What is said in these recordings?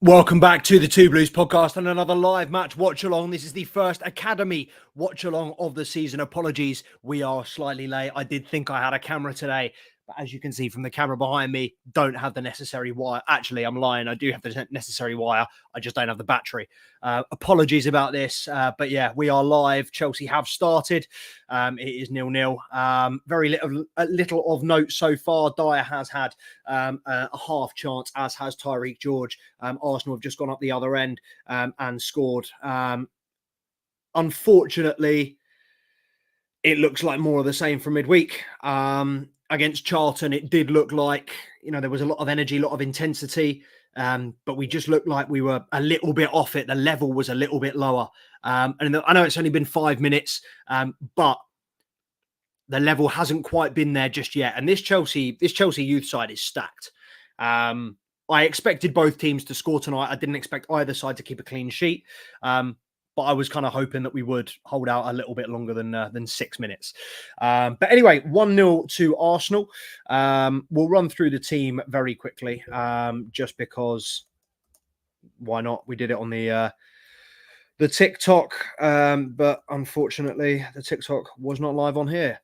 Welcome back to the Two Blues podcast and another live match watch along. This is the first Academy watch along of the season. Apologies, we are slightly late. I did think I had a camera today, but as you can see from the camera behind me, don't have the necessary wire. Actually, I'm lying. I do have the necessary wire. I just don't have the battery. Apologies about this, but yeah, we are live. Chelsea have started. It is 0-0. Very little of note so far. Dyer has had a half chance, as has Tyreek George. Arsenal have just gone up the other end and scored. Unfortunately, it looks like more of the same from midweek. Against Charlton, it did look like, there was a lot of energy, a lot of intensity, but we just looked like we were a little bit off it. The level was a little bit lower. And I know it's only been 5 minutes, but the level hasn't quite been there just yet. And this Chelsea youth side is stacked. I expected both teams to score tonight. I didn't expect either side to keep a clean sheet. But I was kind of hoping that we would hold out a little bit longer than 6 minutes. But anyway, 1-0 to Arsenal. We'll run through the team very quickly, just because why not? We did it on the TikTok, but unfortunately, the TikTok was not live on here.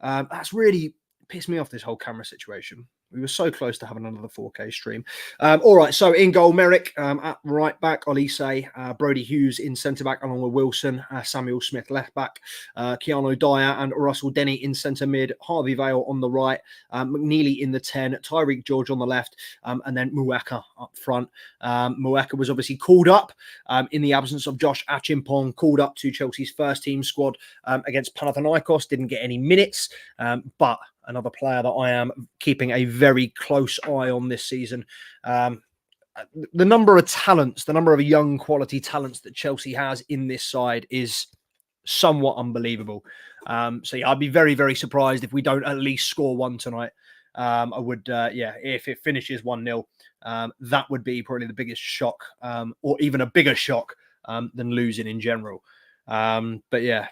That's really pissed me off, this whole camera situation. We were so close to having another 4K stream. All right, so in goal, Merrick at right back, Olise, Brody Hughes in centre back, along with Wilson, Samuel Smith left back, Keanu Dyer and Russell Denny in centre mid, Harvey Vale on the right, McNeely in the 10, Tyreek George on the left, and then Muaka up front. Muaka was obviously called up in the absence of Josh Achimpong, called up to Chelsea's first team squad against Panathinaikos, didn't get any minutes, but another player that I am keeping a very close eye on this season. The number of talents, the number of young quality talents that Chelsea has in this side is somewhat unbelievable. So yeah, I'd be very, very surprised if we don't at least score one tonight. I would, if it finishes 1-0, that would be probably the biggest shock, or even a bigger shock than losing in general. But yeah,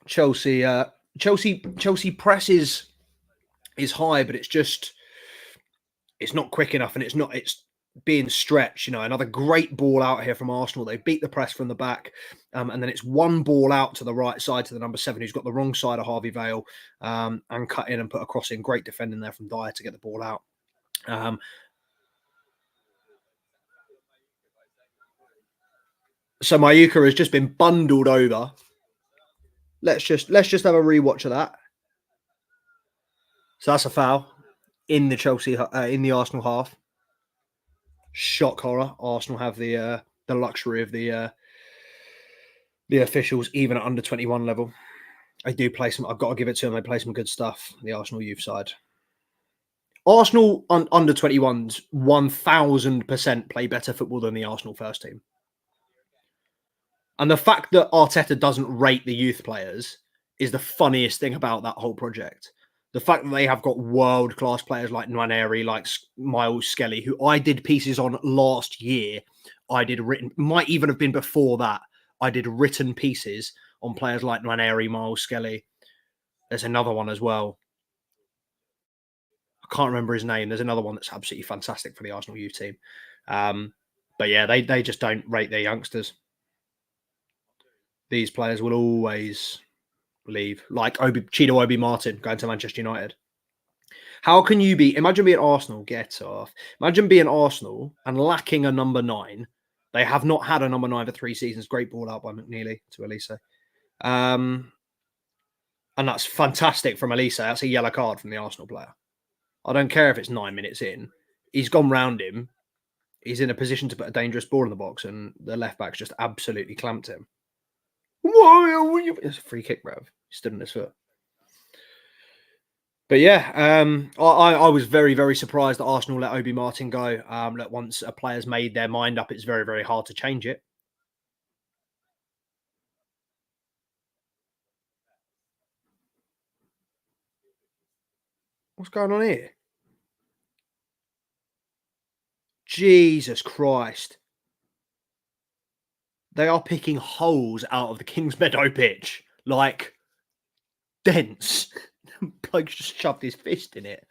Chelsea press is high, but it's not quick enough, and it's being stretched. Another great ball out here from Arsenal. They beat the press from the back, and then it's one ball out to the right side to the number 7, who's got the wrong side of Harvey Vale, and cut in and put a cross in. Great defending there from Dyer to get the ball out. So Mayuka has just been bundled over. Let's just have a rewatch of that. So that's a foul in the in the Arsenal half. Shock horror. Arsenal have the luxury of the officials, even at under 21 level. They do play some. I've got to give it to them. They play some good stuff. The Arsenal youth side. Arsenal under 21s 1000% play better football than the Arsenal first team. And the fact that Arteta doesn't rate the youth players is the funniest thing about that whole project. The fact that they have got world-class players like Nwaneri, like Miles Skelly, who I did pieces on last year. Might even have been before that. I did written pieces on players like Nwaneri, Miles Skelly. There's another one as well. I can't remember his name. There's another one that's absolutely fantastic for the Arsenal youth team. But yeah, they just don't rate their youngsters. These players will always leave, like Chido Obi Martin going to Manchester United. How can you imagine being Arsenal, get off. Imagine being Arsenal and lacking a number 9. They have not had a number 9 for 3 seasons. Great ball out by McNeely to Olise. And that's fantastic from Olise. That's a yellow card from the Arsenal player. I don't care if it's 9 minutes in. He's gone round him. He's in a position to put a dangerous ball in the box, and the left back's just absolutely clamped him. It's a free kick, bruv. He stood on his foot. But yeah, I was very, very surprised that Arsenal let Obi Martin go. That once a player's made their mind up, it's very, very hard to change it. What's going on here? Jesus Christ. They are picking holes out of the Kings Meadow pitch. Like, dense. Bloke just shoved his fist in it.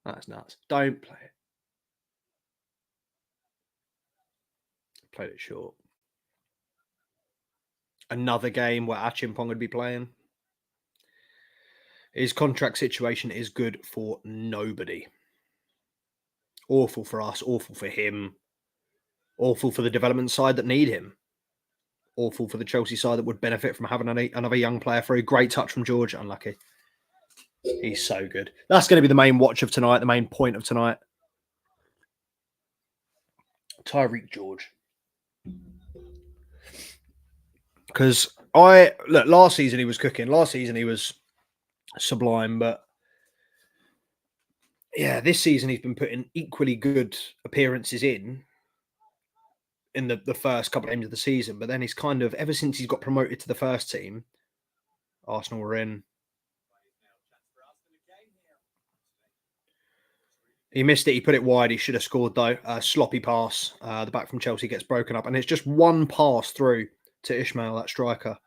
That's nuts. Don't play it. Played it short. Another game where Achimpong would be playing. His contract situation is good for nobody. Awful for us, awful for him, awful for the development side that need him, awful for the Chelsea side that would benefit from having another young player through. Great touch from George, unlucky. He's so good. That's going to be the main watch of tonight, the main point of tonight. Tyreek George. Because last season he was cooking. Last season he was sublime, but yeah, this season he's been putting equally good appearances in the first couple of games of the season, but then he's kind of, ever since he's got promoted to the first team, Arsenal were in. He missed it. He put it wide. He should have scored, though. Sloppy pass. The back from Chelsea gets broken up, and it's just one pass through to Ishmael, that striker.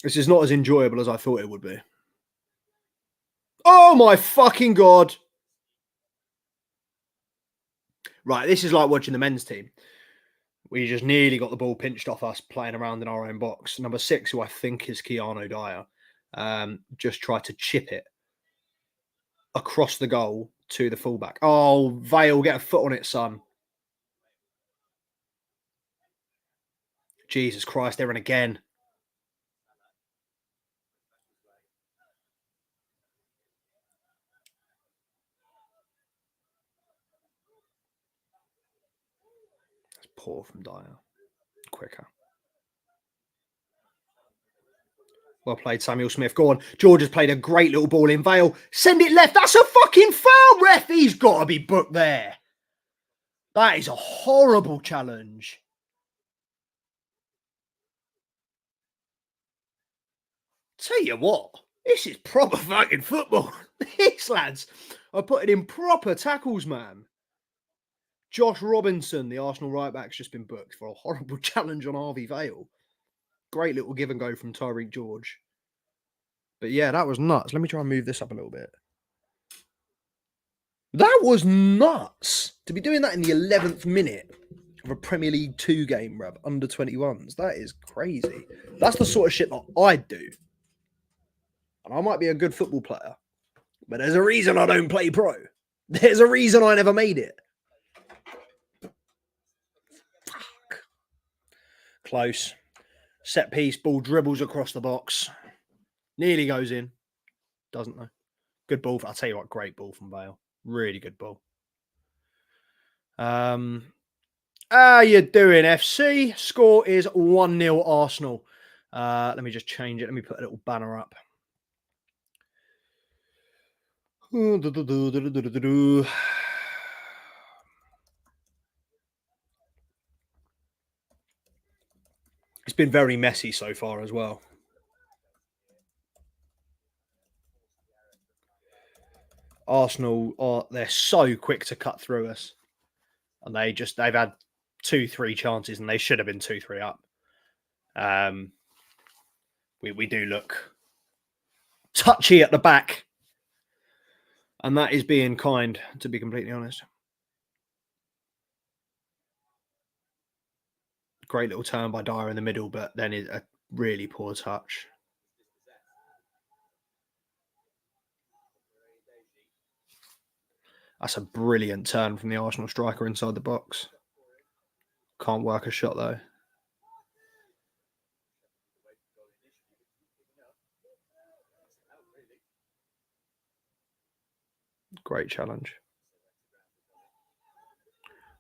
This is not as enjoyable as I thought it would be. Oh, my fucking God. Right, this is like watching the men's team. We just nearly got the ball pinched off us playing around in our own box. Number 6, who I think is Keanu Dyer, just tried to chip it across the goal to the fullback. Oh, Vale, get a foot on it, son. Jesus Christ, they're in again. That's poor from Dyer. Quicker. Well played, Samuel Smith. Go on. George has played a great little ball in Vale. Send it left. That's a fucking foul, ref. He's got to be booked there. That is a horrible challenge. Tell you what, this is proper fucking football. These lads are putting in proper tackles, man. Josh Robinson, the Arsenal right back's just been booked for a horrible challenge on Harvey Vale. Great little give and go from Tyreek George. But yeah, that was nuts. Let me try and move this up a little bit. That was nuts. To be doing that in the 11th minute of a Premier League 2 game, bruv, under 21s. That is crazy. That's the sort of shit that I'd do. And I might be a good football player, but there's a reason I don't play pro. There's a reason I never made it. Fuck. Close. Set piece, ball dribbles across the box. Nearly goes in. Doesn't though. Good ball. I'll tell you what, great ball from Vale. Really good ball. How you doing, FC? Score is 1-0 Arsenal. Let me just change it. Let me put a little banner up. It's been very messy so far as well. Arsenal they're so quick to cut through us. And they've had 2-3 chances and they should have been 2-3 up. We do look touchy at the back. And that is being kind, to be completely honest. Great little turn by Dyer in the middle, but then a really poor touch. That's a brilliant turn from the Arsenal striker inside the box. Can't work a shot, though. Great challenge.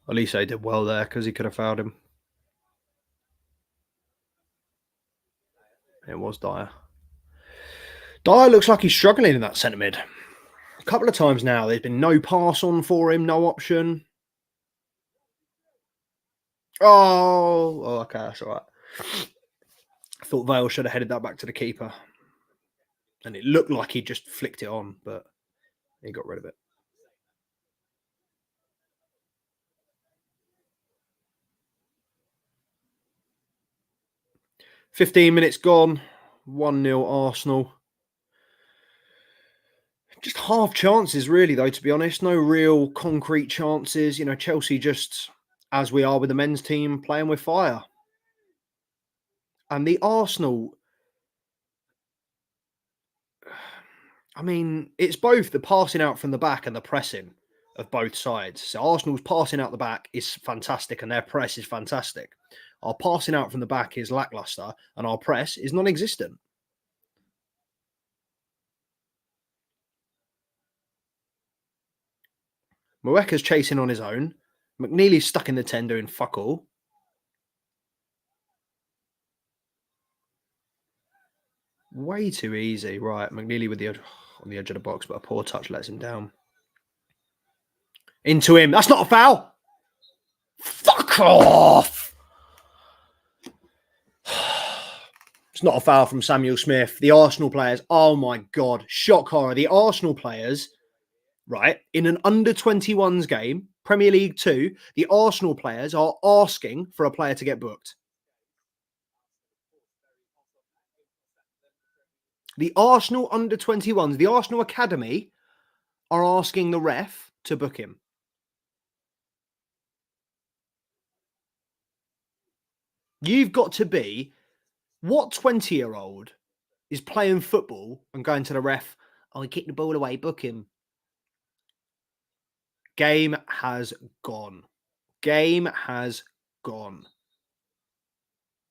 Elise did well there because he could have fouled him. It was Dyer. Dyer looks like he's struggling in that centre mid. A couple of times now, there's been no pass on for him, no option. Oh, okay, that's all right. I thought Vale should have headed that back to the keeper. And it looked like he just flicked it on, but he got rid of it. "15 minutes gone, 1-0 Arsenal. Just half chances, really, though, to be honest. No real concrete chances. Chelsea just, as we are with the men's team, playing with fire. And the Arsenal, I mean, it's both the passing out from the back and the pressing of both sides. So Arsenal's passing out the back is fantastic and their press is fantastic. Our passing out from the back is lackluster and our press is non-existent. Moeka's chasing on his own. McNeely's stuck in the 10 doing fuck all. Way too easy. Right, McNeely with the on the edge of the box, but a poor touch lets him down. Into him. That's not a foul. Fuck off. It's not a foul from Samuel Smith. The Arsenal players, oh my God, shock horror. The Arsenal players, right, in an under-21s game, Premier League 2, the Arsenal players are asking for a player to get booked. The Arsenal under-21s, the Arsenal Academy, are asking the ref to book him. You've got to be, what 20-year-old is playing football and going to the ref, oh, he kicked the ball away, book him. Game has gone. Game has gone.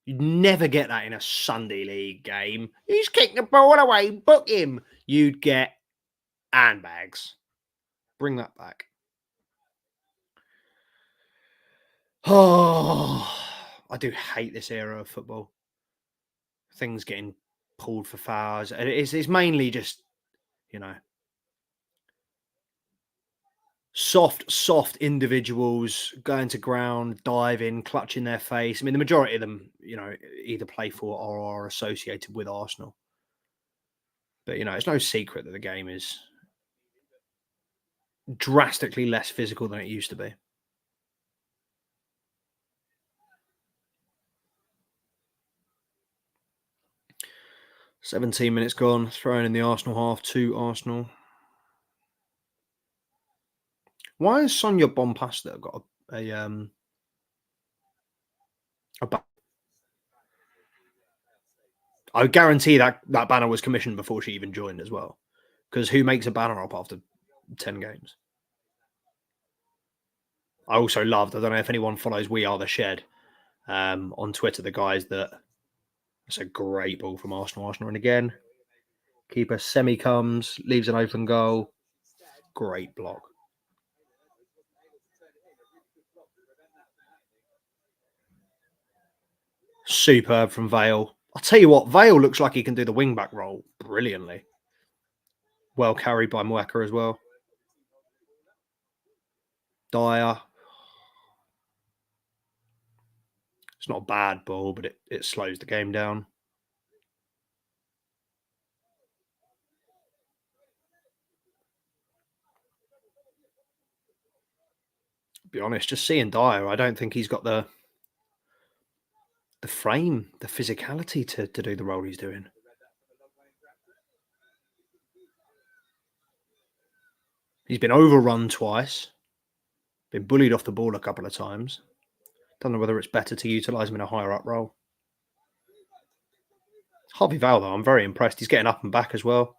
You'd never get that in a Sunday League game. He's kicked the ball away, book him. You'd get handbags. Bring that back. Oh, I do hate this era of football. Things getting pulled for fouls. It's mainly just, soft individuals going to ground, diving, clutching their face. I mean, the majority of them, either play for or are associated with Arsenal. But, it's no secret that the game is drastically less physical than it used to be. "17 minutes gone, thrown in the Arsenal half to Arsenal." Why has Sonia Bompasta got a I guarantee that banner was commissioned before she even joined as well. Because who makes a banner up after 10 games? I also loved, I don't know if anyone follows We Are the Shed on Twitter, the guys that, it's a great ball from Arsenal. And again, keeper semi comes, leaves an open goal. Great block. Superb from Vale. I'll tell you what, Vale looks like he can do the wing-back role brilliantly. Well carried by Moeka as well. Dyer. It's not a bad ball, but it slows the game down. To be honest, just seeing Dyer, I don't think he's got the frame, the physicality to do the role he's doing. He's been overrun twice, been bullied off the ball a couple of times. Don't know whether it's better to utilise him in a higher up role. Harvey Vale, though, I'm very impressed. He's getting up and back as well.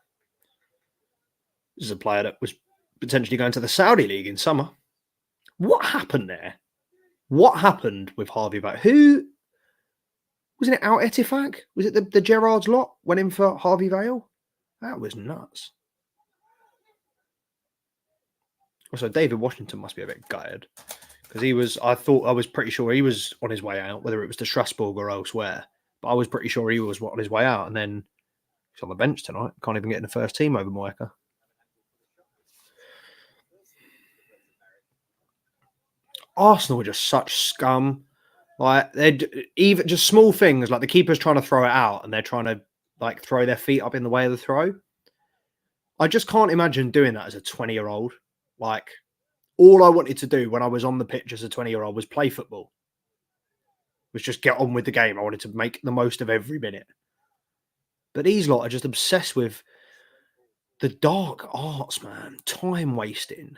This is a player that was potentially going to the Saudi League in summer. What happened there? What happened with Harvey Vale? Who wasn't it? Al Etifak? Was it the Gerrard's lot went in for Harvey Vale? That was nuts. Also, David Washington must be a bit gutted because I was pretty sure he was on his way out, whether it was to Strasbourg or elsewhere. But I was pretty sure he was on his way out, and then he's on the bench tonight. Can't even get in the first team over Moeka. Arsenal are just such scum. Like, they're even just small things, like the keeper's trying to throw it out and they're trying to throw their feet up in the way of the throw. I just can't imagine doing that as a 20-year-old. Like, all I wanted to do when I was on the pitch as a 20-year-old was play football. Was just get on with the game. I wanted to make the most of every minute. But these lot are just obsessed with The dark arts, man. Time wasting.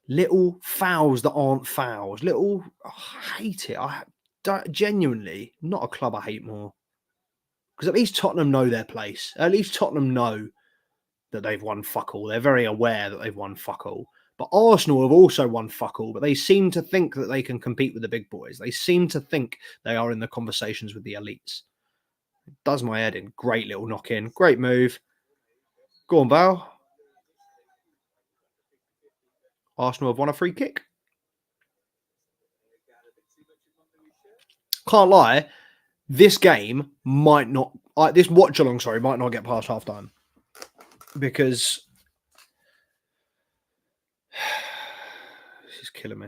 Little fouls that aren't fouls. I hate it. Genuinely, not a club I hate more. Because at least Tottenham know their place. At least Tottenham know that they've won fuck all. They're very aware that they've won fuck all. But Arsenal have also won fuck all, but they seem to think that they can compete with the big boys. They seem to think they are in the conversations with the elites. It does my head in. Great little knock in. Great move. Go on, Val. Arsenal have won a free kick. Can't lie. This game might not, this watch-along, sorry, might not get past half-time. Because this is killing me.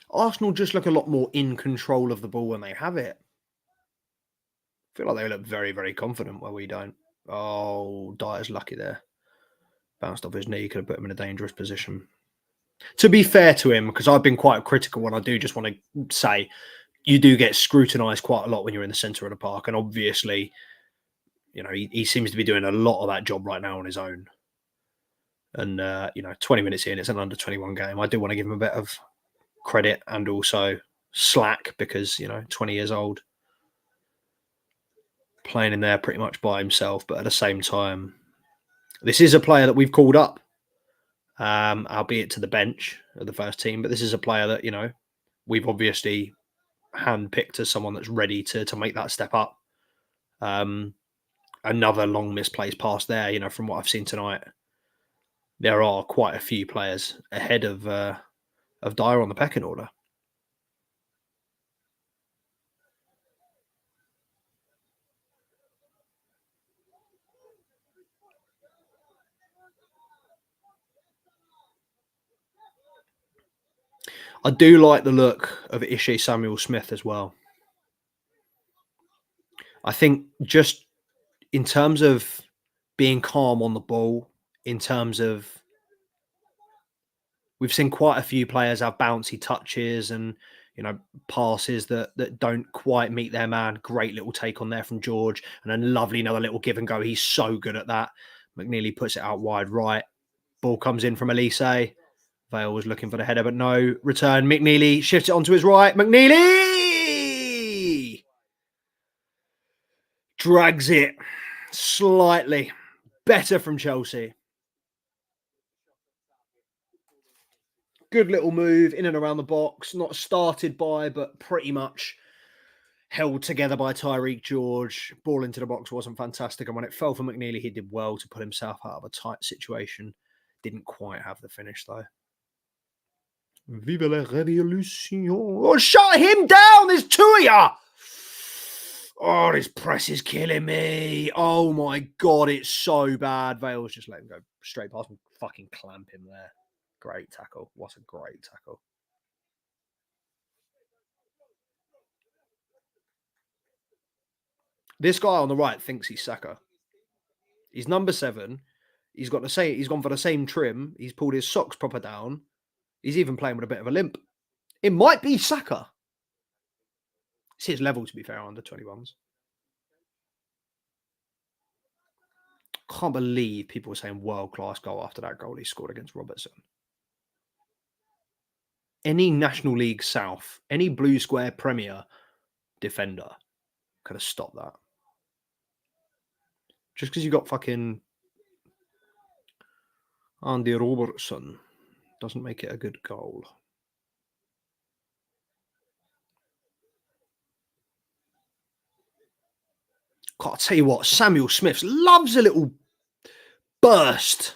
Arsenal just look a lot more in control of the ball when they have it. I feel like they look very, very confident where we don't. Oh, Dyer's lucky there. Bounced off his knee, could have put him in a dangerous position. To be fair to him, because I've been quite critical, and I do just want to say, you do get scrutinised quite a lot when you're in the centre of the park, and obviously, you know, he seems to be doing a lot of that job right now on his own. And, 20 minutes in, it's an under-21 game. I do want to give him a bit of credit and also slack because, 20 years old, playing in there pretty much by himself. But at the same time, this is a player that we've called up, albeit to the bench of the first team. But this is a player that, we've obviously handpicked as someone that's ready to make that step up. Another long misplaced pass there, from what I've seen tonight. There are quite a few players ahead of Dyer on the pecking order. I do like the look of Ishe Samuel Smith as well. I think just in terms of being calm on the ball, in terms of we've seen quite a few players have bouncy touches and passes that don't quite meet their man. Great little take on there from George, and a lovely another little give and go. He's so good at that. McNeely puts it out wide right. Ball comes in from Elise. Vale was looking for the header, but no return. McNeely shifts it onto his right. McNeely drags it slightly better from Chelsea. Good little move in and around the box. Not started by, but pretty much held together by Tyreek George. Ball into the box wasn't fantastic. And when it fell for McNeely, he did well to put himself out of a tight situation. Didn't quite have the finish, though. Vive la révolution. Oh, shut him down. There's two of ya. Oh, this press is killing me. Oh, my God. It's so bad. Vale's just let him go straight past and fucking clamp him there. Great tackle. What a great tackle. This guy on the right thinks he's Saka. He's number 7. He's gone for the same trim. He's pulled his socks proper down. He's even playing with a bit of a limp. It might be Saka. It's his level, to be fair, under 21s. Can't believe people were saying world-class goal after that goal he scored against Robertson. Any National League South, any Blue Square Premier defender could have stopped that. Just because you got fucking Andy Robertson doesn't make it a good goal. God, I'll tell you what, Samuel Smith loves a little burst.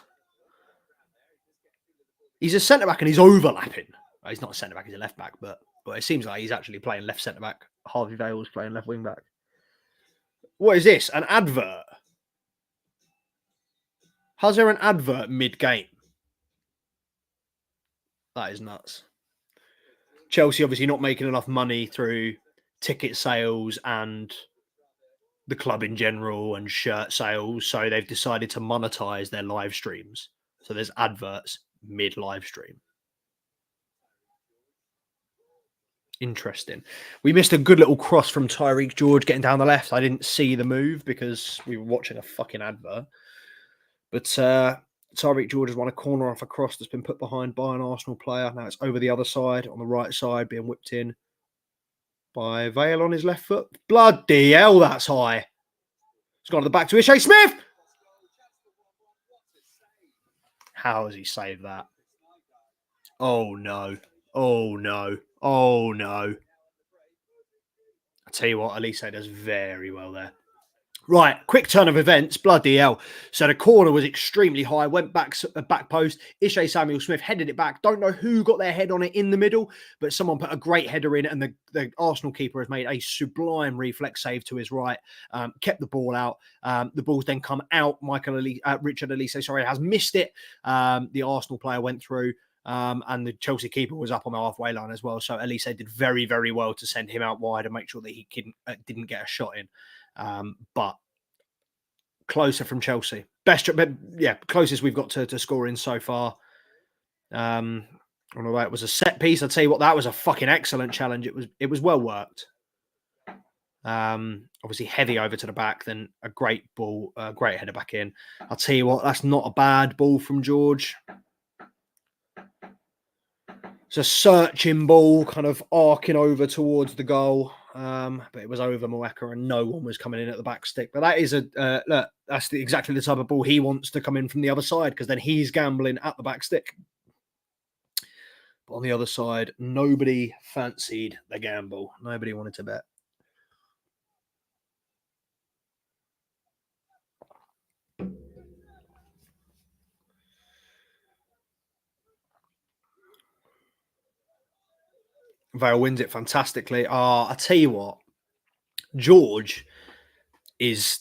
He's a centre-back and he's overlapping. Well, he's not a centre-back, he's a left-back, but it seems like he's actually playing left centre-back. Harvey Vale's playing left wing-back. What is this? An advert? How's there an advert mid-game? That is nuts. Chelsea obviously not making enough money through ticket sales and the club in general and shirt sales, so they've decided to monetize their live streams. So there's adverts mid-live stream. Interesting. We missed a good little cross from Tyreek George getting down the left. I didn't see the move because we were watching a fucking advert. But Tyreek George has won a corner off a cross that's been put behind by an Arsenal player. Now it's over the other side, on the right side, being whipped in by Vale on his left foot. Bloody hell, that's high. It's gone to the back to Ishe Smith. How has he saved that? Oh, no. Oh, no. Oh, no. I tell you what, Elise does very well there. Right, quick turn of events, bloody hell. So the corner was extremely high, went back post. Ishe Samuel Smith headed it back. Don't know who got their head on it in the middle, but someone put a great header in, and the Arsenal keeper has made a sublime reflex save to his right, kept the ball out. The ball's then come out. Richard Elise, has missed it. The Arsenal player went through. And the Chelsea keeper was up on the halfway line as well. So Elise did very, very well to send him out wide and make sure that he didn't get a shot in. But closer from Chelsea. Closest we've got to scoring so far. Although it was a set piece, I'll tell you what, that was a fucking excellent challenge. It was well worked. Obviously heavy over to the back, then a great ball, great header back in. I'll tell you what, that's not a bad ball from George. It's a searching ball, kind of arcing over towards the goal. But it was over Moeka and no one was coming in at the back stick. But that is look, that's exactly the type of ball he wants to come in from the other side, because then he's gambling at the back stick. But on the other side, nobody fancied the gamble. Nobody wanted to bet. Vale wins it fantastically. I tell you what, George is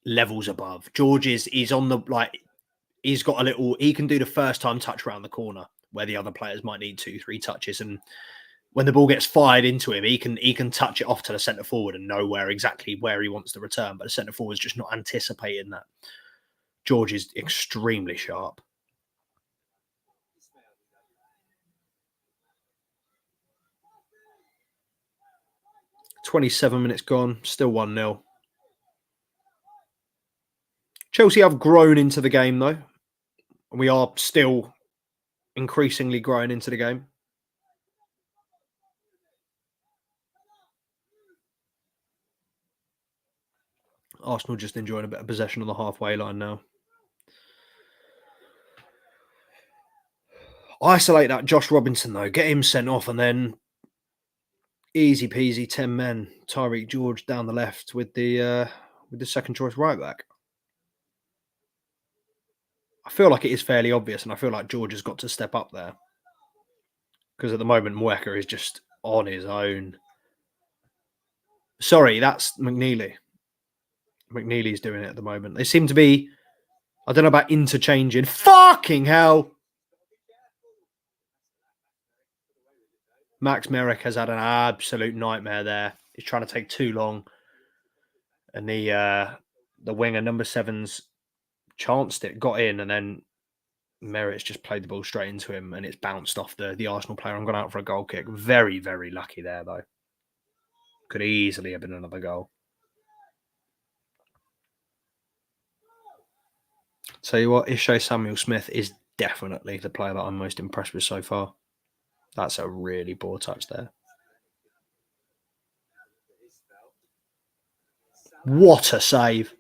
levels above. George is on the, like, he's got a little, he can do the first time touch around the corner where the other players might need 2-3 touches. And when the ball gets fired into him, he can touch it off to the centre forward and know exactly where he wants to return. But the centre forward is just not anticipating that. George is extremely sharp. "27 minutes gone, still 1-0. Chelsea have grown into the game, though. We are still increasingly growing into the game. Arsenal just enjoying a bit of possession on the halfway line now. Isolate that Josh Robinson, though. Get him sent off, and then easy peasy 10 men. Tyreek George down the left with the second choice right back. I feel like it is fairly obvious, and I feel like George has got to step up there. Because at the moment, Moeka is just on his own. Sorry, that's McNeely. McNeely's doing it at the moment. They seem to be, I don't know about interchanging. Fucking hell! Max Merrick has had an absolute nightmare there. He's trying to take too long. And the winger, number 7's, chanced it, got in, and then Merritt's just played the ball straight into him, and it's bounced off the Arsenal player and gone out for a goal kick. Very, very lucky there, though. Could easily have been another goal. Tell you what, Ishe Samuel Smith is definitely the player that I'm most impressed with so far. That's a really poor touch there. What a save.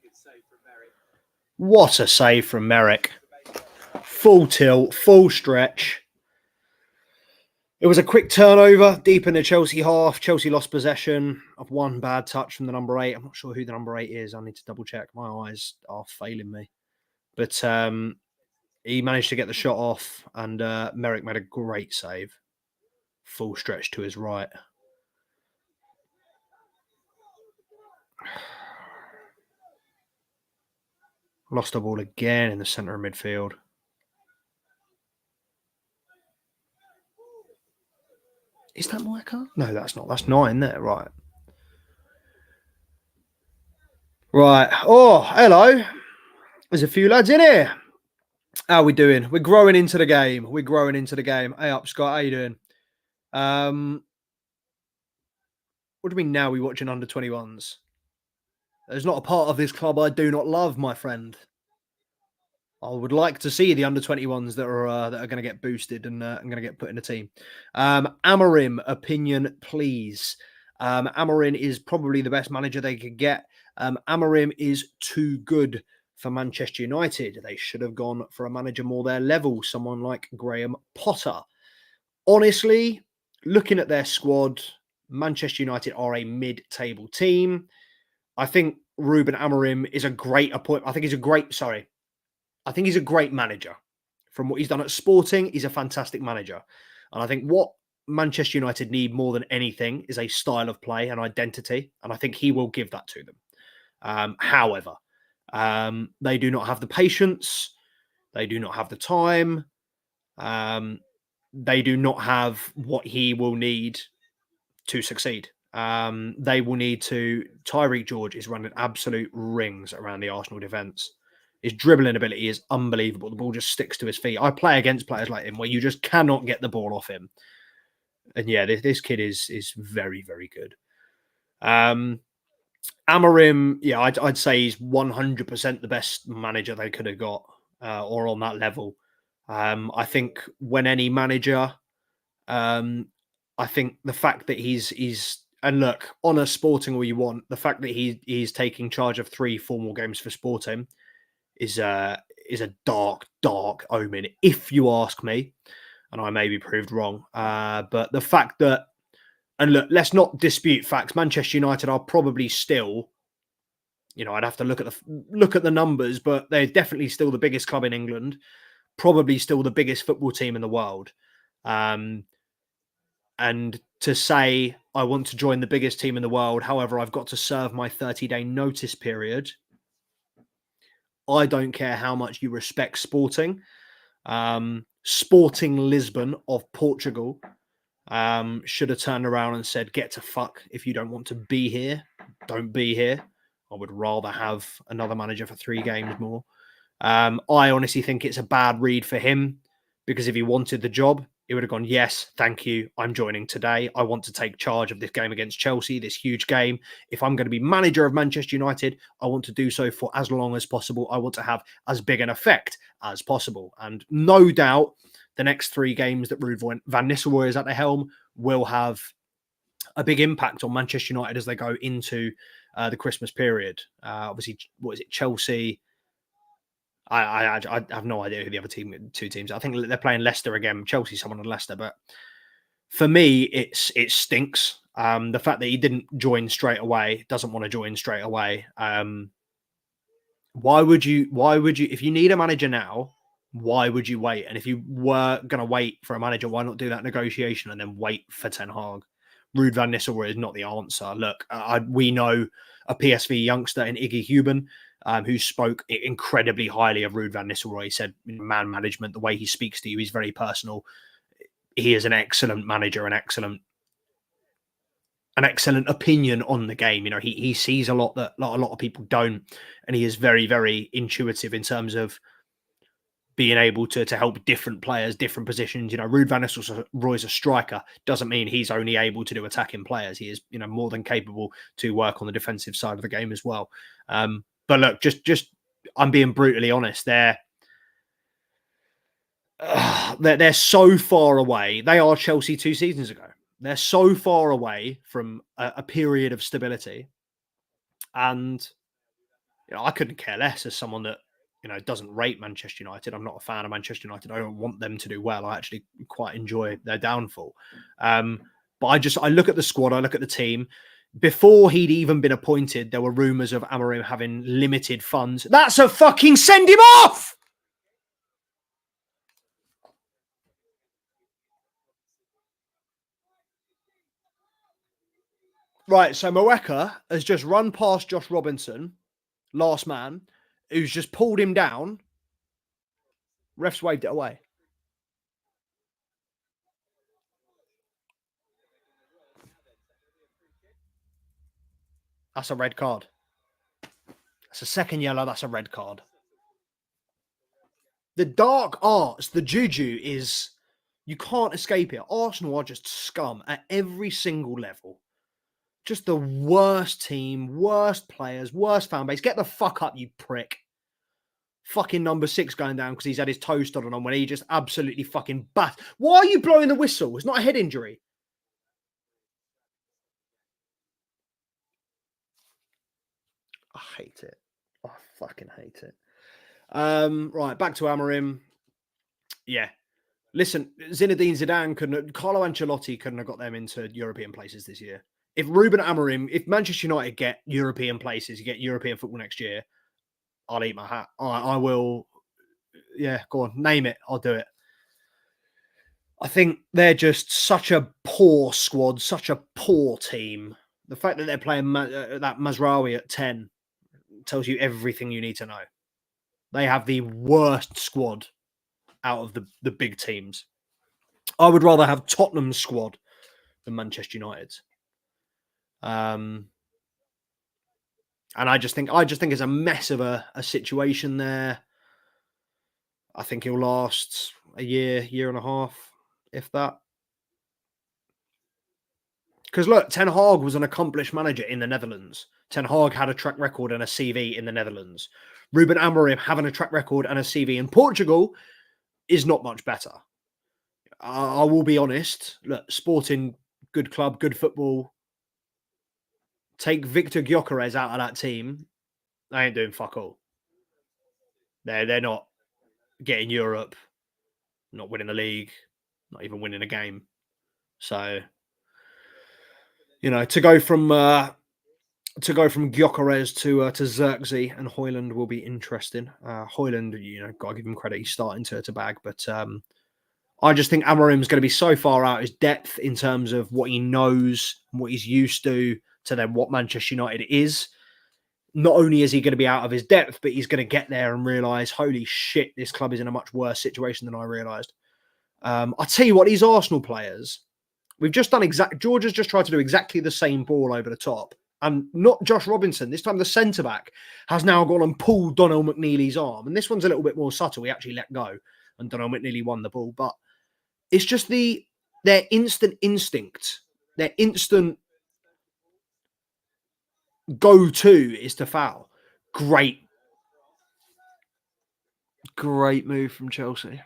What a save from Merrick. Full tilt, full stretch. It was a quick turnover deep in the Chelsea half. Chelsea lost possession of one bad touch from the number 8. I'm not sure who the number 8 is. I need to double check. My eyes are failing me. But he managed to get the shot off, and Merrick made a great save. Full stretch to his right. Lost the ball again in the centre of midfield. Is that Moeka? No, that's not. That's 9 there, right. Right. Oh, hello. There's a few lads in here. How are we doing? We're growing into the game. Hey up, Scott. How you doing? What do you mean now we watching under-21s? There's not a part of this club I do not love, my friend. I would like to see the under-21s that are going to get boosted and going to get put in a team. Amorim, opinion, please. Amorim is probably the best manager they could get. Amorim is too good for Manchester United. They should have gone for a manager more their level, someone like Graham Potter. Honestly, looking at their squad, Manchester United are a mid-table team. I think Ruben Amorim is a great appointment. I think he's a great manager. From what he's done at Sporting, he's a fantastic manager. And I think what Manchester United need more than anything is a style of play and identity. And I think he will give that to them. However, they do not have the patience. They do not have the time. They do not have what he will need to succeed. They will need to. Tyreek George is running absolute rings around the Arsenal defence. His dribbling ability is unbelievable. The ball just sticks to his feet. I play against players like him where you just cannot get the ball off him. And yeah, this kid is very, very good. Amorim, yeah, I'd say he's 100% the best manager they could have got, or on that level. I think when any manager, I think the fact that he's and look, honour Sporting all you want, the fact that he's taking charge of 3 formal games for Sporting is a dark, dark omen, if you ask me, and I may be proved wrong. But the fact that, and look, let's not dispute facts. Manchester United are probably still, I'd have to look at the numbers, but they're definitely still the biggest club in England, probably still the biggest football team in the world. And to say I want to join the biggest team in the world, however, I've got to serve my 30-day notice period. I don't care how much you respect Sporting. Sporting Lisbon of Portugal should have turned around and said, get to fuck. If you don't want to be here, don't be here. I would rather have another manager for 3 games more. I honestly think it's a bad read for him, because if he wanted the job, he would have gone, yes, thank you. I'm joining today. I want to take charge of this game against Chelsea, this huge game. If I'm going to be manager of Manchester United, I want to do so for as long as possible. I want to have as big an effect as possible. And no doubt the next 3 games that Ruud van Nistelrooy is at the helm will have a big impact on Manchester United as they go into the Christmas period. Obviously, what is it, Chelsea? I have no idea who the other 2 teams are. I think they're playing Leicester again. Chelsea, someone on Leicester. But for me, it stinks. The fact that he didn't join straight away, doesn't want to join straight away. Why would you, if you need a manager now, why would you wait? And if you were going to wait for a manager, why not do that negotiation and then wait for Ten Hag? Ruud van Nistelrooy is not the answer. Look, we know a PSV youngster in Iggy Huben, who spoke incredibly highly of Ruud van Nistelrooy. He said, man management, the way he speaks to you, he's very personal. He is an excellent manager, an excellent opinion on the game. He sees a lot that a lot of people don't, and he is very, very intuitive in terms of being able to help different players, different positions. Ruud van Nistelrooy's a striker. Doesn't mean he's only able to do attacking players. He is, more than capable to work on the defensive side of the game as well. But look, just I'm being brutally honest. They're so far away. They are Chelsea 2 seasons ago. They're so far away from a period of stability. And I couldn't care less as someone that doesn't rate Manchester United. I'm not a fan of Manchester United. I don't want them to do well. I actually quite enjoy their downfall. But I look at the squad, I look at the team. Before he'd even been appointed, there were rumours of Amorim having limited funds. That's a fucking send him off! Right, so Moeka has just run past Josh Robinson, last man, who's just pulled him down. Refs waved it away. That's a red card. That's a second yellow. That's a red card. The dark arts, the juju is, you can't escape it. Arsenal are just scum at every single level. Just the worst team, worst players, worst fan base. Get the fuck up, you prick. Fucking number 6 going down because he's had his toe stolen on when he just absolutely fucking bat. Why are you blowing the whistle? It's not a head injury. I hate it. I fucking hate it. Right, back to Amorim. Yeah. Listen, Zinedine Zidane Carlo Ancelotti couldn't have got them into European places this year. If Ruben Amorim, if Manchester United get European places, you get European football next year, I'll eat my hat. I will. Yeah, go on, name it. I'll do it. I think they're just such a poor squad, such a poor team. The fact that they're playing that Mazraoui at 10 tells you everything you need to know. They have the worst squad out of the big teams. I would rather have Tottenham's squad than Manchester United's. And I just think it's a mess of a situation there. I think he'll last a year and a half, if that. Because look, Ten Hag was an accomplished manager in the Netherlands. Ten Hag had a track record and a CV in the Netherlands. Ruben Amorim having a track record and a CV in Portugal is not much better. I will be honest. Look, Sporting, good club, good football. Take Victor Gyökeres out of that team, they ain't doing fuck all. They're not getting Europe, not winning the league, not even winning a game. So, you know, to go from Gyökeres to Xerxes and Højlund will be interesting. Højlund, you know, got to give him credit. He's starting to bag, but I just think Amorim's going to be so far out his depth in terms of what he knows, what he's used to then what Manchester United is. Not only is he going to be out of his depth, but he's going to get there and realise, holy shit, this club is in a much worse situation than I realised. I'll tell you what, these Arsenal players, we've just done George has just tried to do exactly the same ball over the top. And not Josh Robinson. This time the centre-back has now gone and pulled Donnell McNeely's arm. And this one's a little bit more subtle. He actually let go and Donnell McNeely won the ball. But it's just their instant instinct, their instant go-to is to foul. Great move from Chelsea.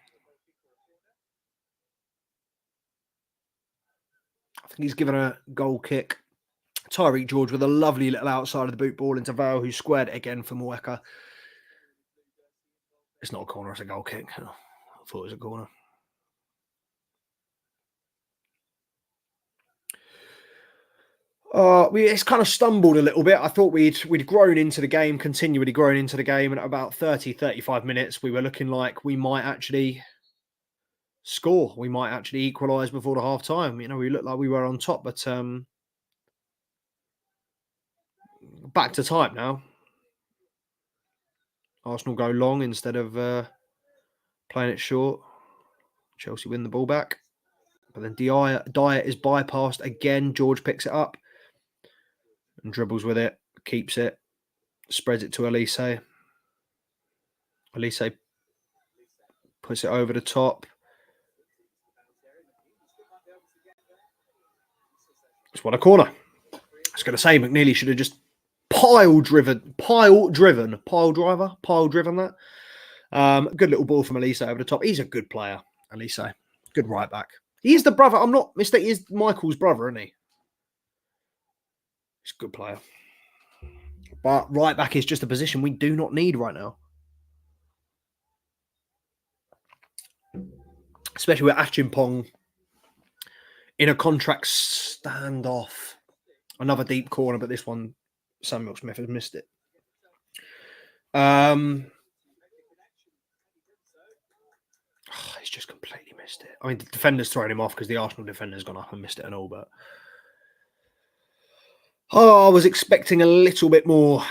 I think he's given a goal kick. Tyreek George with a lovely little outside of the boot ball into Val, who squared it again for Moeka. It's not a corner, it's a goal kick. I thought it was a corner. It's kind of stumbled a little bit. I thought we'd grown into the game, continually grown into the game, and at about 30, 35 minutes, we were looking like we might actually score. We might actually equalise before the half time. You know, we looked like we were on top, but back to type now. Arsenal go long instead of playing it short. Chelsea win the ball back. But then Dyer is bypassed again. George picks it up and dribbles with it, keeps it, spreads it to Elise. Elise puts it over the top. It's what a corner. I was going to say McNeely should have just pile driven that. Good little ball from Elise over the top. He's a good player, Elise. Good right back. He's the brother. I'm not mistaken. He's Michael's brother, isn't he? He's a good player. But right back is just a position we do not need right now. Especially with Achimpong in a contract standoff. Another deep corner, but this one, Samuel Smith has missed it. He's just completely missed it. I mean, the defender's thrown him off because the Arsenal defender's gone up and missed it and all, but I was expecting a little bit more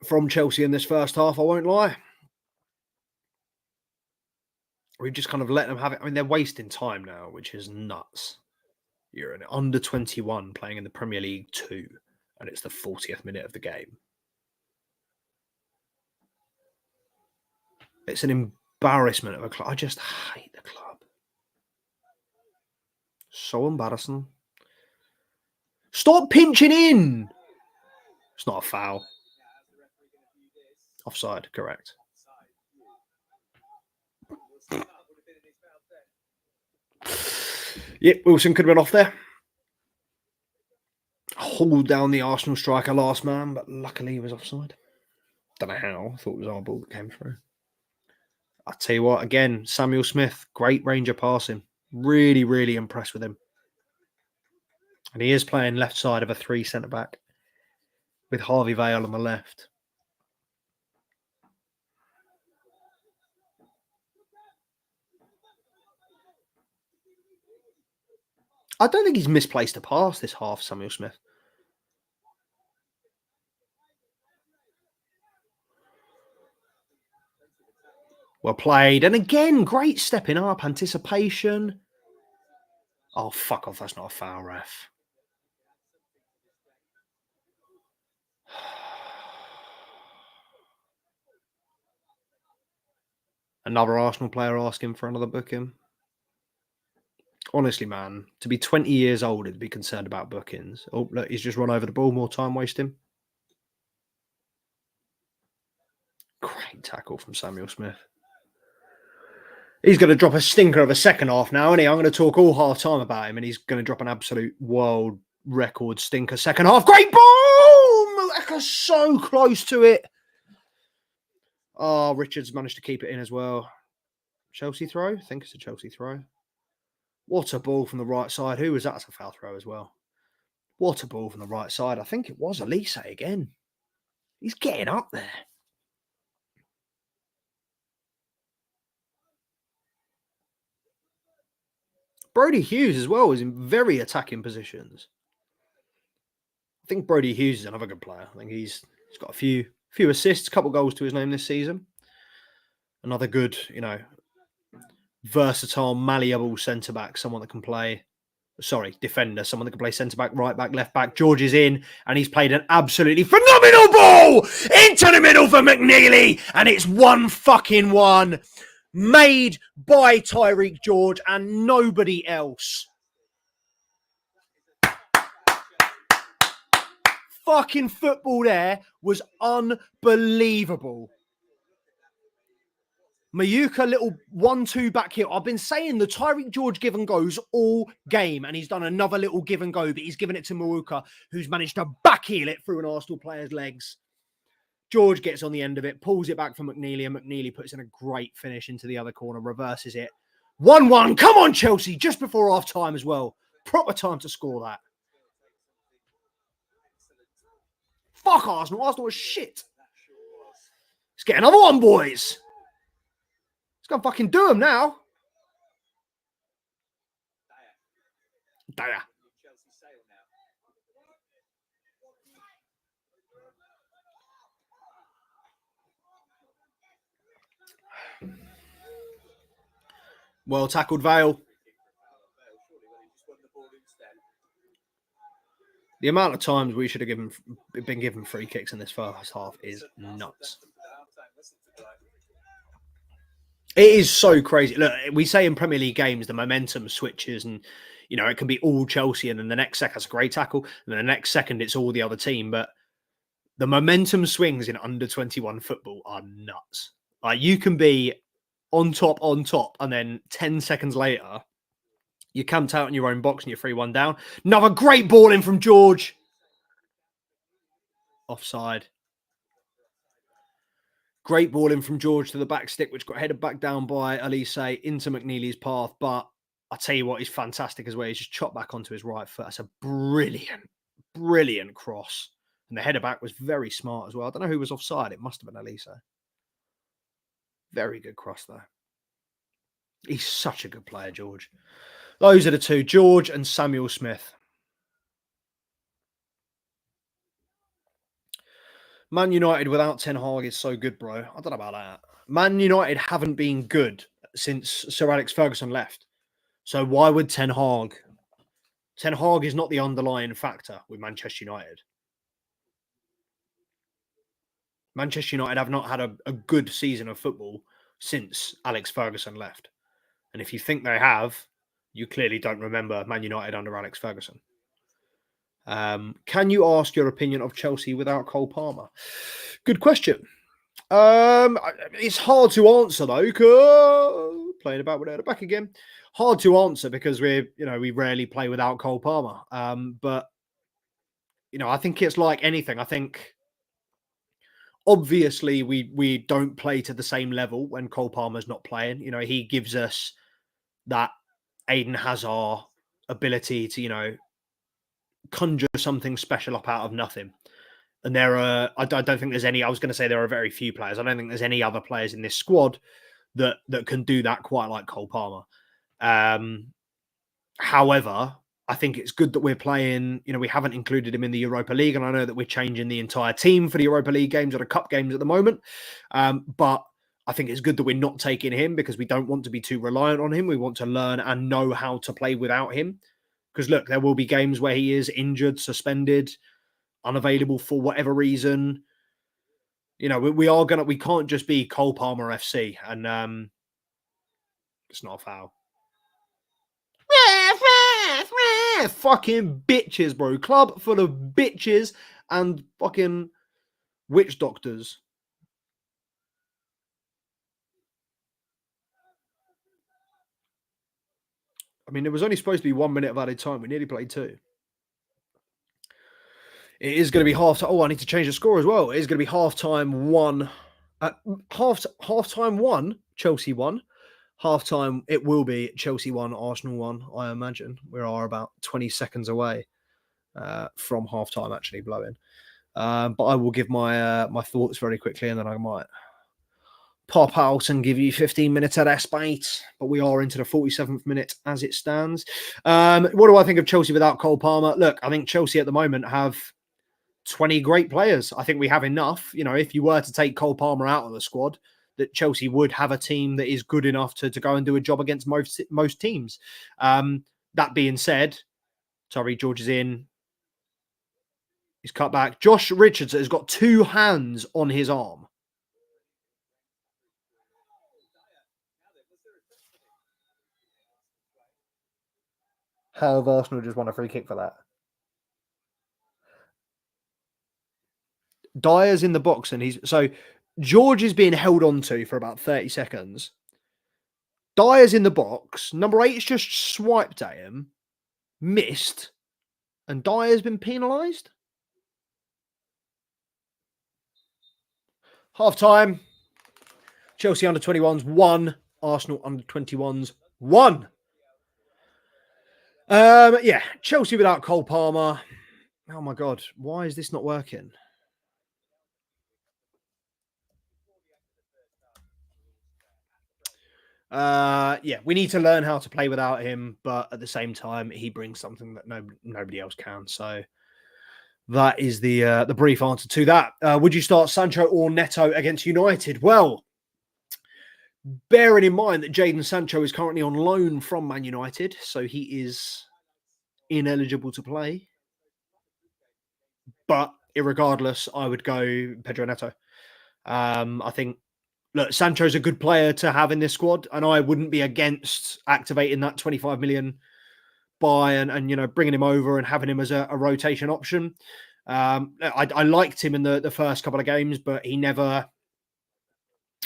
from Chelsea in this first half, I won't lie. We've just kind of let them have it. I mean, they're wasting time now, which is nuts. You're an under 21 playing in the Premier League 2, and it's the 40th minute of the game. It's an embarrassment of a club. I just hate the club. So embarrassing. Stop pinching in. It's not a foul. Offside, correct. Yep, Wilson could have been off there. Hauled down the Arsenal striker, last man, but luckily he was offside. Don't know how. I thought it was our ball that came through. I'll tell you what, again, Samuel Smith, great range of passing. Really, really impressed with him. And he is playing left side of a 3 centre-back with Harvey Vale on the left. I don't think he's misplaced a pass this half, Samuel Smith. Well played. And again, great stepping up, anticipation. Oh, fuck off. That's not a foul, ref. Another Arsenal player asking for another booking. Honestly, man, to be 20 years old and to be concerned about bookings. Oh, look, he's just run over the ball. More time wasting. Great tackle from Samuel Smith. He's going to drop a stinker of a second half now, isn't he? I'm going to talk all half time about him, and he's going to drop an absolute world record stinker second half. Great ball! Muleka so close to it. Oh, Richards managed to keep it in as well. Chelsea throw? I think it's a Chelsea throw. What a ball from the right side. Who was that? That's a foul throw as well. What a ball from the right side. I think it was Elise again. He's getting up there. Brody Hughes as well is in very attacking positions. I think Brody Hughes is another good player. I think he's got a few assists, a couple goals to his name this season. Another good, versatile, malleable centre-back, someone that can play, defender, someone that can play centre-back, right-back, left-back. George is in, and he's played an absolutely phenomenal ball into the middle for McNeely, and it's 1-1. Made by Tyreek George and nobody else. Fucking football there was unbelievable. Mayuka, little 1-2 back heel. I've been saying the Tyreek George give and goes all game, and he's done another little give and go, but he's given it to Mayuka, who's managed to back heel it through an Arsenal player's legs. George gets on the end of it, pulls it back for McNeely, and McNeely puts in a great finish into the other corner, reverses it. 1-1. Come on, Chelsea, just before half time as well. Proper time to score that. Fuck Arsenal. Arsenal was shit. Let's get another one, boys. Let's go fucking do them now. Daya. Well tackled, Vale. The amount of times we should have been given free kicks in this first half is nuts. It is so crazy. Look, we say in Premier League games, the momentum switches and, it can be all Chelsea and then the next second, that's a great tackle. And then the next second, it's all the other team. But the momentum swings in under 21 football are nuts. Like you can be on top, and then 10 seconds later, you're camped out in your own box and you're 3-1 down. Another great ball in from George. Offside. Great ball in from George to the back stick, which got headed back down by Elise into McNeely's path. But I'll tell you what, he's fantastic as well. He's just chopped back onto his right foot. That's a brilliant, brilliant cross. And the header back was very smart as well. I don't know who was offside. It must have been Elise. Very good cross there. He's such a good player, George. Those are the two, George and Samuel Smith. Man United without Ten Hag is so good, bro. I don't know about that. Man United haven't been good since Sir Alex Ferguson left. So why would Ten Hag? Ten Hag is not the underlying factor with Manchester United. Manchester United have not had a good season of football since Alex Ferguson left. And if you think they have, you clearly don't remember Man United under Alex Ferguson. Can you ask your opinion of Chelsea without Cole Palmer? Good question. It's hard to answer though. Playing about without it back again. Hard to answer because we rarely play without Cole Palmer. But I think it's like anything. I think obviously we don't play to the same level when Cole Palmer's not playing. He gives us that Aiden Hazard ability to conjure something special up out of nothing. And I don't think there's any. I was going to say there are very few players. I don't think there's any other players in this squad that can do that quite like Cole Palmer. However, I think it's good that we're playing. We haven't included him in the Europa League, and I know that we're changing the entire team for the Europa League games or the Cup games at the moment. But I think it's good that we're not taking him because we don't want to be too reliant on him. We want to learn and know how to play without him. Because look, there will be games where he is injured, suspended, unavailable for whatever reason. We can't just be Cole Palmer FC, and it's not a foul. Fucking bitches, bro. Club full of bitches and fucking witch doctors. I mean, there was only supposed to be 1 minute of added time. We nearly played 2. It is going to be half time. Oh, I need to change the score as well. It is going to be half time 1. Half time 1, Chelsea 1. Half time, it will be Chelsea 1, Arsenal 1, I imagine. We are about 20 seconds away from half time actually blowing. But I will give my my thoughts very quickly, and then I might pop out and give you 15 minutes at respite. But we are into the 47th minute as it stands. What do I think of Chelsea without Cole Palmer? Look, I think Chelsea at the moment have 20 great players. I think we have enough. If you were to take Cole Palmer out of the squad, that Chelsea would have a team that is good enough to go and do a job against most teams. That being said, sorry, George is in. He's cut back. Josh Richardson has got 2 hands on his arm. How have Arsenal just won a free kick for that? Dyer's in the box, and George is being held on to for about 30 seconds. Dyer's in the box. Number 8's just swiped at him, missed, and Dyer's been penalised. Half time. Chelsea under 21s 1. Arsenal under 21s 1. Yeah, Chelsea without Cole Palmer. Oh my God, why is this not working? Yeah, we need to learn how to play without him, but at the same time, he brings something that nobody else can. So that is the brief answer to that. Would you start Sancho or Neto against United? Well, bearing in mind that Jadon Sancho is currently on loan from Man United, so he is ineligible to play. But irregardless, I would go Pedro Neto. I think, look, Sancho's a good player to have in this squad, and I wouldn't be against activating that 25 million buy and bringing him over and having him as a rotation option. I liked him in the first couple of games, but he never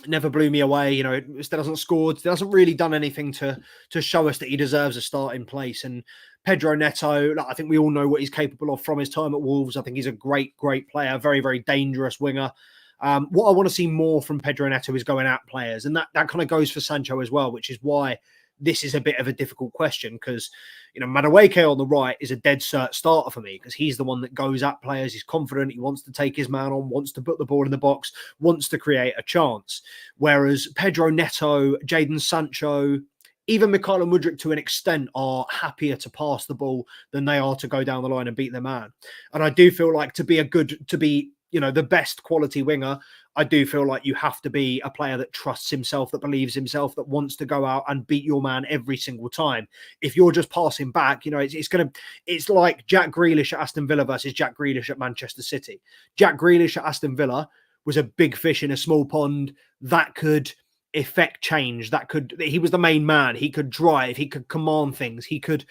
blew me away. Still hasn't scored. Still hasn't really done anything to show us that he deserves a starting place. And Pedro Neto, I think we all know what he's capable of from his time at Wolves. I think he's a great player, very, very dangerous winger. What I want to see more from Pedro Neto is going at players. And that kind of goes for Sancho as well, which is why this is a bit of a difficult question because, Madueke on the right is a dead cert starter for me because he's the one that goes at players. He's confident. He wants to take his man on, wants to put the ball in the box, wants to create a chance. Whereas Pedro Neto, Jadon Sancho, even Mikhailo Mudryk to an extent are happier to pass the ball than they are to go down the line and beat their man. And I do feel like to be the best quality winger, I do feel like you have to be a player that trusts himself, that believes himself, that wants to go out and beat your man every single time. If you're just passing back, it's like Jack Grealish at Aston Villa versus Jack Grealish at Manchester City. Jack Grealish at Aston Villa was a big fish in a small pond that could effect change. He was the main man. He could drive. He could command things. He could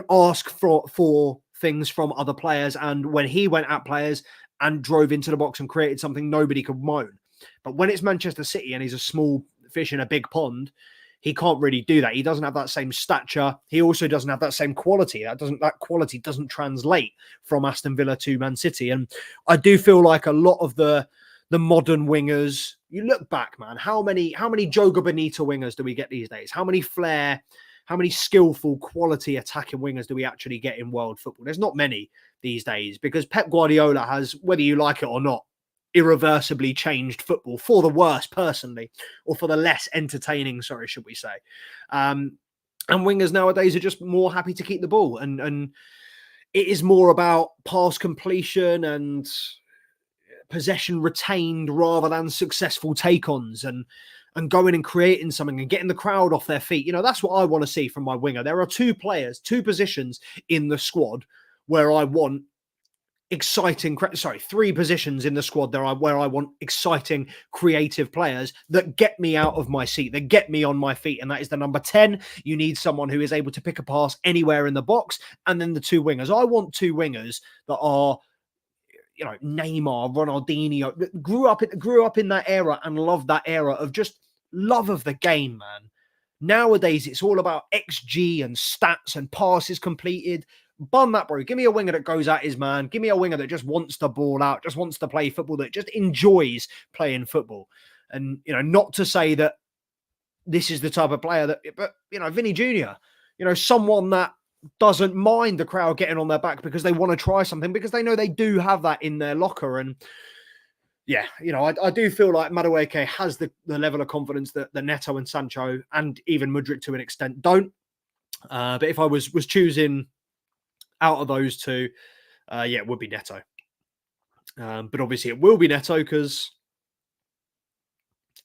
ask for things from other players. And when he went at players and drove into the box and created something, nobody could moan. But when it's Manchester City and he's a small fish in a big pond, he can't really do that. He doesn't have that same stature. He also doesn't have that same quality. That quality doesn't translate from Aston Villa to Man City. And I do feel like a lot of the modern wingers, you look back, man, how many Joga Bonito wingers do we get these days? How many flair, how many skillful quality attacking wingers do we actually get in world football? There's not many these days, because Pep Guardiola has, whether you like it or not, irreversibly changed football for the worse, personally, or for the less entertaining, should we say. And wingers nowadays are just more happy to keep the ball. And it is more about pass completion and possession retained rather than successful take-ons and going and creating something and getting the crowd off their feet. That's what I want to see from my winger. There are two positions in the squad where I want three positions in the squad where I want exciting, creative players that get me out of my seat, that get me on my feet. And that is the number 10. You need someone who is able to pick a pass anywhere in the box. And then the two wingers. I want two wingers that are, Neymar, Ronaldinho, that grew up in that era and loved that era of just love of the game, man. Nowadays, it's all about XG and stats and passes completed. Bun that, bro. Give me a winger that goes at his man. Give me a winger that just wants the ball out, just wants to play football, that just enjoys playing football. And, not to say that this is the type of player that, but, Vinny Jr., someone that doesn't mind the crowd getting on their back because they want to try something, because they know they do have that in their locker. And yeah, I do feel like Madueke has the level of confidence that Neto and Sancho and even Mudryk to an extent don't. But if I was choosing out of those two, it would be Neto. But obviously it will be Neto because,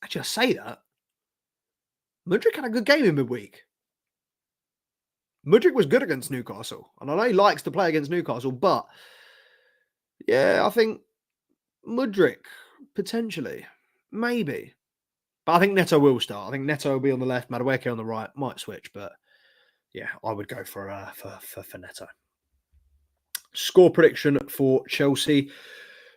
actually I say that, Mudryk had a good game in midweek. Mudryk was good against Newcastle. And I know he likes to play against Newcastle, but yeah, I think Mudryk, potentially, maybe. But I think Neto will start. I think Neto will be on the left, Madueke on the right, might switch, but yeah, I would go for Neto. Score prediction for Chelsea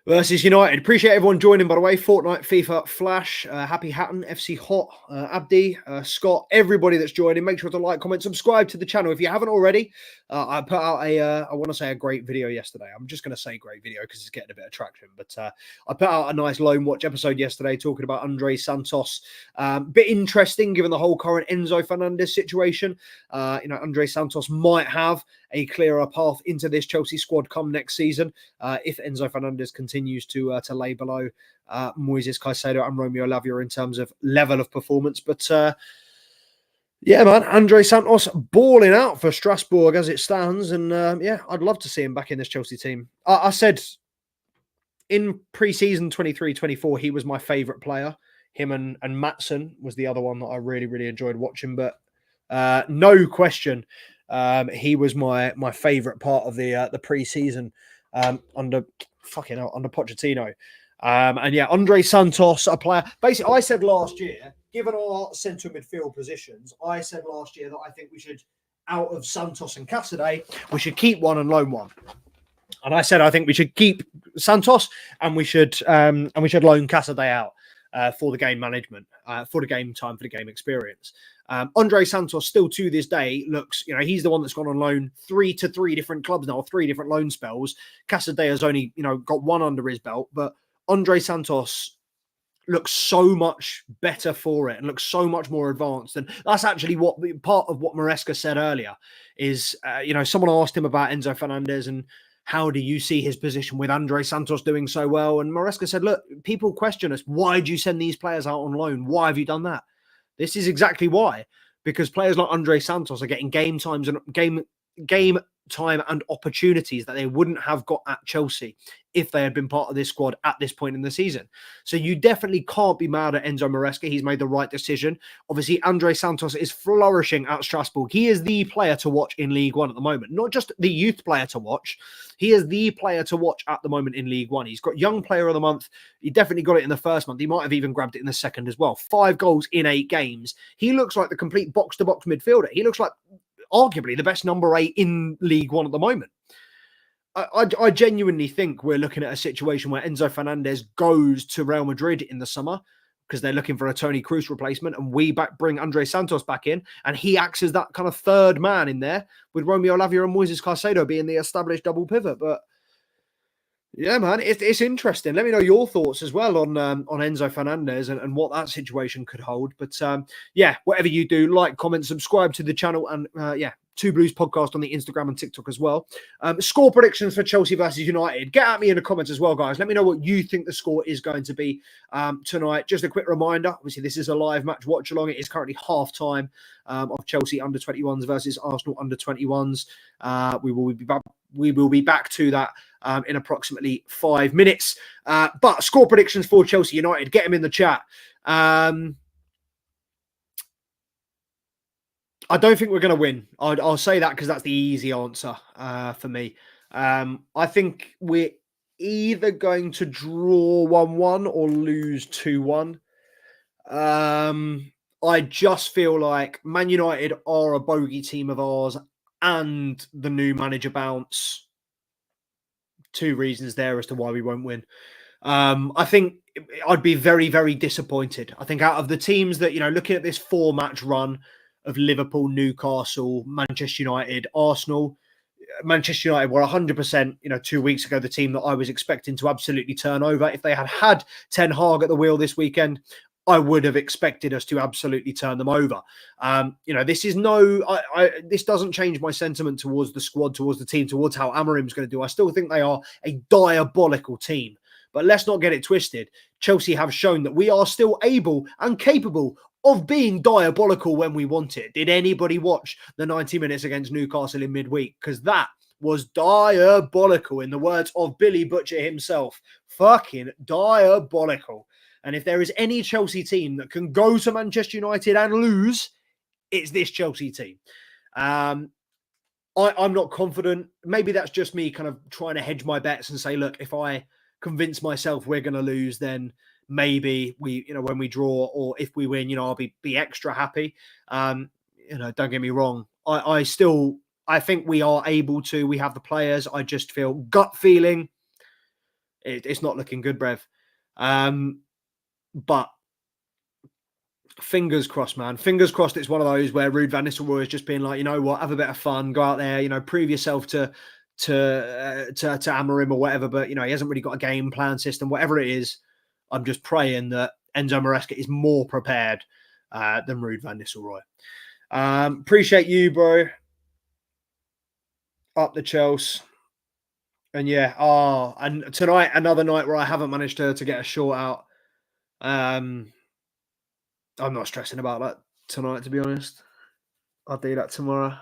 versus United. Appreciate everyone joining, by the way. Fortnite, FIFA, Flash, Happy Hatton, FC Hot, Abdi, Scott, everybody that's joining. Make sure to like, comment, subscribe to the channel if you haven't already. I put out a great video yesterday. I'm just going to say great video because it's getting a bit of traction. But I put out a nice Loan Watch episode yesterday talking about Andre Santos. Bit interesting given the whole current Enzo Fernandez situation. Andre Santos might have a clearer path into this Chelsea squad come next season if Enzo Fernandez continues to lay below Moises Caicedo and Romeo Lavia in terms of level of performance. But yeah, man, Andre Santos balling out for Strasbourg as it stands. And I'd love to see him back in this Chelsea team. I said in pre-season 23-24, he was my favourite player. Him and Maatsen was the other one that I really, really enjoyed watching. But no question, he was my favourite part of the pre-season under Pochettino. And yeah, Andre Santos, a player. Basically, I said last year, given our centre midfield positions, I said last year that I think we should, out of Santos and Casadei, we should keep one and loan one. And I said I think we should keep Santos and we should loan Casadei out for the game management, for the game time, for the game experience. Andre Santos still to this day looks, he's the one that's gone on loan 3 to 3 different clubs now, 3 different loan spells. Casadei has only, got one under his belt, but Andre Santos looks so much better for it and looks so much more advanced. And that's actually what part of what Maresca said earlier is, someone asked him about Enzo Fernandez and how do you see his position with Andre Santos doing so well? And Maresca said, look, people question us. Why did you send these players out on loan? Why have you done that? This is exactly why. Because players like Andre Santos are getting game time and opportunities that they wouldn't have got at Chelsea if they had been part of this squad at this point in the season. So you definitely can't be mad at Enzo Maresca. He's made the right decision. Obviously, Andre Santos is flourishing at Strasbourg. He is the player to watch in League One at the moment. Not just the youth player to watch. He is the player to watch at the moment in League One. He's got Young Player of the Month. He definitely got it in the first month. He might have even grabbed it in the second as well. 5 goals in 8 games. He looks like the complete box-to-box midfielder. He looks like arguably the best number 8 in League One at the moment. I genuinely think we're looking at a situation where Enzo Fernandez goes to Real Madrid in the summer because they're looking for a Toni Kroos replacement, and we bring Andre Santos back in, and he acts as that kind of third man in there, with Romeo Lavia and Moises Caicedo being the established double pivot. But yeah, man, it's interesting. Let me know your thoughts as well on Enzo Fernandez and what that situation could hold. But yeah, whatever you do, like, comment, subscribe to the channel, and yeah, Two Blues podcast on the Instagram and TikTok as well. Score predictions for Chelsea versus United. Get at me in the comments as well, guys. Let me know what you think the score is going to be tonight. Just a quick reminder, obviously this is a live match watch along. It is currently half time of Chelsea under-21s versus Arsenal under-21s. We will be back to that in approximately 5 minutes. But score predictions for Chelsea United, get them in the chat. I don't think we're going to win. I'll say that because that's the easy answer for me. I think we're either going to draw 1-1 or lose 2-1. I just feel like Man United are a bogey team of ours, and the new manager bounce. 2 reasons there as to why we won't win. I think I'd be very, very disappointed. I think out of the teams that, looking at this 4-match run of Liverpool, Newcastle, Manchester United, Arsenal, Manchester United were 100%, 2 weeks ago, the team that I was expecting to absolutely turn over. If they had Ten Hag at the wheel this weekend, I would have expected us to absolutely turn them over. This is this doesn't change my sentiment towards the squad, towards the team, towards how Amorim's going to do. I still think they are a diabolical team. But let's not get it twisted. Chelsea have shown that we are still able and capable of being diabolical when we want it. Did anybody watch the 90 minutes against Newcastle in midweek? Because that was diabolical, in the words of Billy Butcher himself. Fucking diabolical. And if there is any Chelsea team that can go to Manchester United and lose, it's this Chelsea team. I'm not confident. Maybe that's just me kind of trying to hedge my bets and say, look, if I convince myself we're going to lose, then maybe when we draw, or if we win, I'll be extra happy. Don't get me wrong. I think we are able to. We have the players. I just feel gut feeling it's not looking good, Brev. But fingers crossed, man. Fingers crossed it's one of those where Ruud van Nistelrooy is just being like, you know what, have a bit of fun, go out there, prove yourself to Amorim or whatever. But, he hasn't really got a game plan system, whatever it is. I'm just praying that Enzo Maresca is more prepared than Ruud van Nistelrooy. Appreciate you, bro. Up the Chelsea. And yeah, and tonight, another night where I haven't managed to get a short out. I'm not stressing about that tonight, to be honest. I'll do that tomorrow.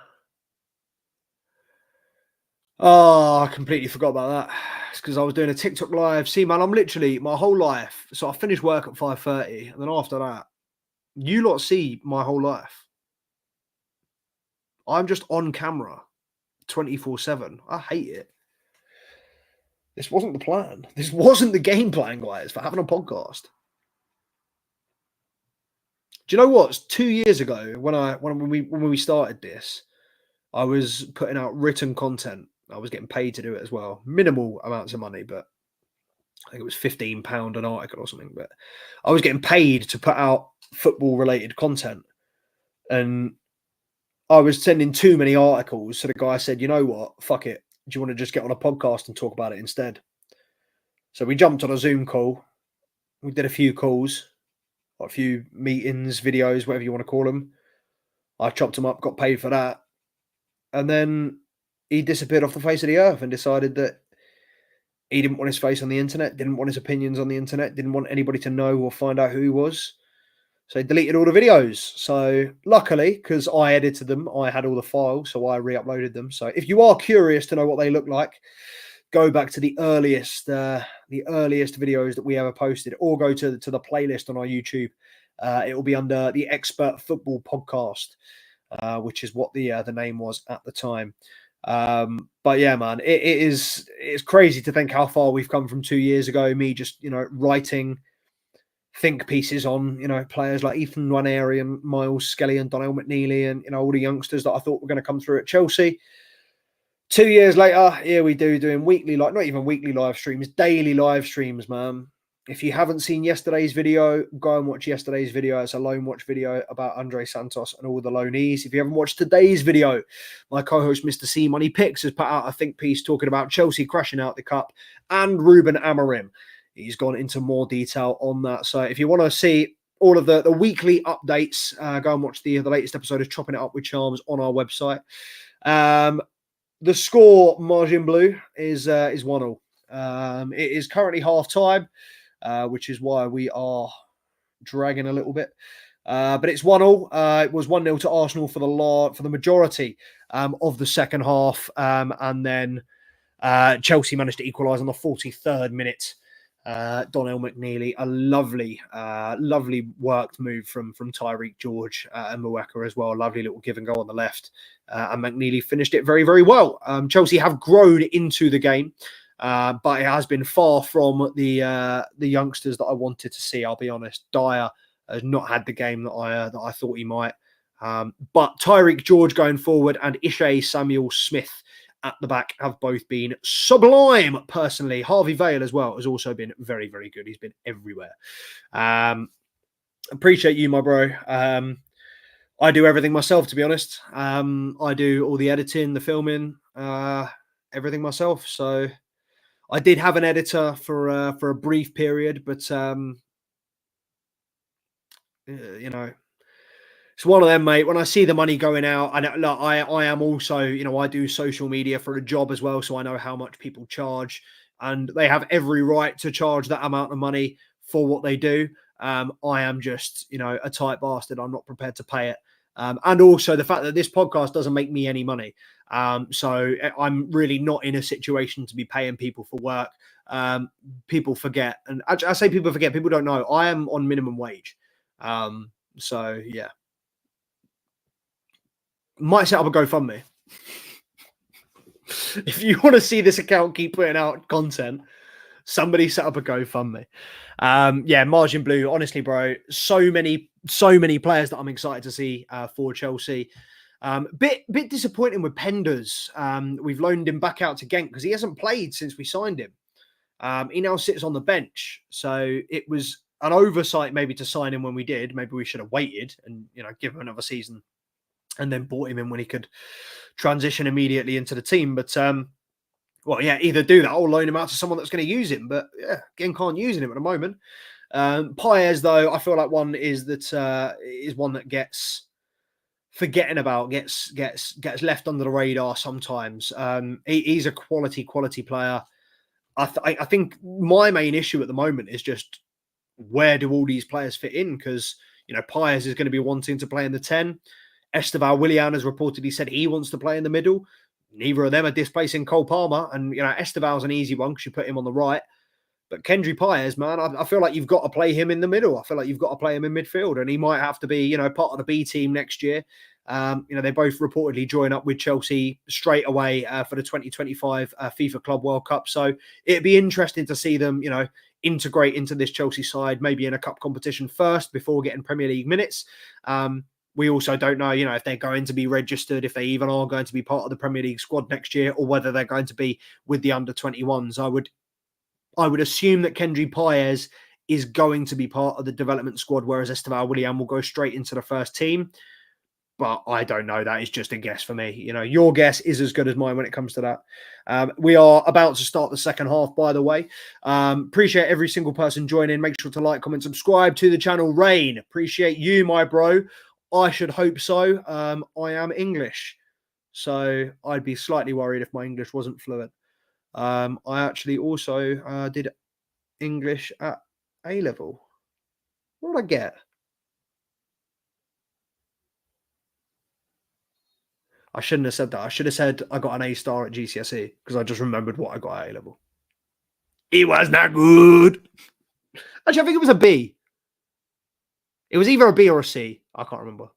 Oh, I completely forgot about that. It's because I was doing a TikTok live. See, man, I'm literally my whole life. So I finished work at 5:30, and then after that, you lot see my whole life. I'm just on camera 24/7. I hate it. This wasn't the plan. This wasn't the game plan, guys, for having a podcast. Do you know what? 2 years ago, when we started this, I was putting out written content. I was getting paid to do it as well. Minimal amounts of money, but I think it was £15 an article or something. But I was getting paid to put out football-related content. And I was sending too many articles. So the guy said, you know what? Fuck it. Do you want to just get on a podcast and talk about it instead? So we jumped on a Zoom call. We did a few calls, a few meetings, videos, whatever you want to call them. I chopped them up, got paid for that. And then he disappeared off the face of the earth and decided that he didn't want his face on the internet, didn't want his opinions on the internet, didn't want anybody to know or find out who he was. So he deleted all the videos. So luckily, because I edited them, I had all the files, so I re-uploaded them. So if you are curious to know what they look like, go back to the earliest videos that we ever posted, or go to the playlist on our YouTube. It will be under the Expert Football Podcast, which is what the name was at the time. But yeah, man, it's crazy to think how far we've come from 2 years ago. Me just writing think pieces on players like Ethan Nwaneri and Miles Skelly and Donnell McNeely and all the youngsters that I thought were going to come through at Chelsea, 2 years later, here we doing weekly, like not even weekly live streams, daily live streams, man. If you haven't seen yesterday's video, go and watch yesterday's video. It's a loan watch video about Andre Santos and all the loanees. If you haven't watched today's video, my co-host Mr. C Money Picks has put out a think piece talking about Chelsea crashing out the cup and Ruben Amorim. He's gone into more detail on that. So if you want to see all of the weekly updates, go and watch the latest episode of Chopping It Up with Charms on our website. The score margin blue is 1-1. It is currently half time, which is why we are dragging a little bit. But it's 1-1. It was 1-0 to Arsenal for the majority of the second half, and then Chelsea managed to equalise on the 43rd minute. Donnell McNeely, a lovely worked move from Tyreek George and Mweka as well. Lovely little give and go on the left, and McNeely finished it very, very well. Chelsea have grown into the game, but it has been far from the youngsters that I wanted to see. I'll be honest. Dyer has not had the game that I thought he might. But Tyreek George going forward and Ishe Samuel Smith at the back have both been sublime, personally. Harvey Vale as well has also been very, very good. He's been everywhere. Appreciate you, my bro. I do everything myself, to be honest. I do all the editing, the filming, everything myself. So I did have an editor for a brief period, but you know, it's one of them, mate. When I see the money going out, and look, I am also, you know, I do social media for a job as well, so I know how much people charge, and they have every right to charge that amount of money for what they do. I am just, you know, a tight bastard. I'm not prepared to pay it. And also the fact that this podcast doesn't make me any money. So I'm really not in a situation to be paying people for work. People forget, and I say people forget, people don't know, I am on minimum wage. So yeah. Might set up a GoFundMe. If you want to see this account keep putting out content, somebody set up a GoFundMe. Yeah, margin blue. Honestly, bro, so many players that I'm excited to see for Chelsea. Bit disappointing with Penders. We've loaned him back out to Genk because he hasn't played since we signed him. He now sits on the bench, so it was an oversight maybe to sign him when we did. Maybe we should have waited and, you know, give him another season and then brought him in when he could transition immediately into the team. But well, yeah, either do that or loan him out to someone that's going to use him. But yeah, again, can't use him at the moment. Paez, though, I feel like one is one that gets forgetting about, gets left under the radar sometimes. He's a quality player. I think my main issue at the moment is just where do all these players fit in? Because, you know, Paez is going to be wanting to play in the 10. Esteval Willian has reportedly said he wants to play in the middle. Neither of them are displacing Cole Palmer. And, you know, Esteval's an easy one because you put him on the right. But Kendry Paez, man, I feel like you've got to play him in the middle. I feel like you've got to play him in midfield. And he might have to be, you know, part of the B team next year. You know, they both reportedly join up with Chelsea straight away for the 2025 FIFA Club World Cup. So it'd be interesting to see them, you know, integrate into this Chelsea side, maybe in a cup competition first before getting Premier League minutes. We also don't know, you know, if they're going to be registered, if they even are going to be part of the Premier League squad next year, or whether they're going to be with the under-21s. I would assume that Kendry Paez is going to be part of the development squad, whereas Esteval Willian will go straight into the first team. But I don't know. That is just a guess for me. You know, your guess is as good as mine when it comes to that. We are about to start the second half, by the way. Appreciate every single person joining. Make sure to like, comment, subscribe to the channel. Rain, appreciate you, my bro. I should hope so. I am English, so I'd be slightly worried if my English wasn't fluent. I actually also did English at A level. What did I get? I shouldn't have said that. I should have said I got an A star at GCSE because I just remembered what I got at A level. It was not good. Actually, I think it was a B. It was either a B or a C. I can't remember.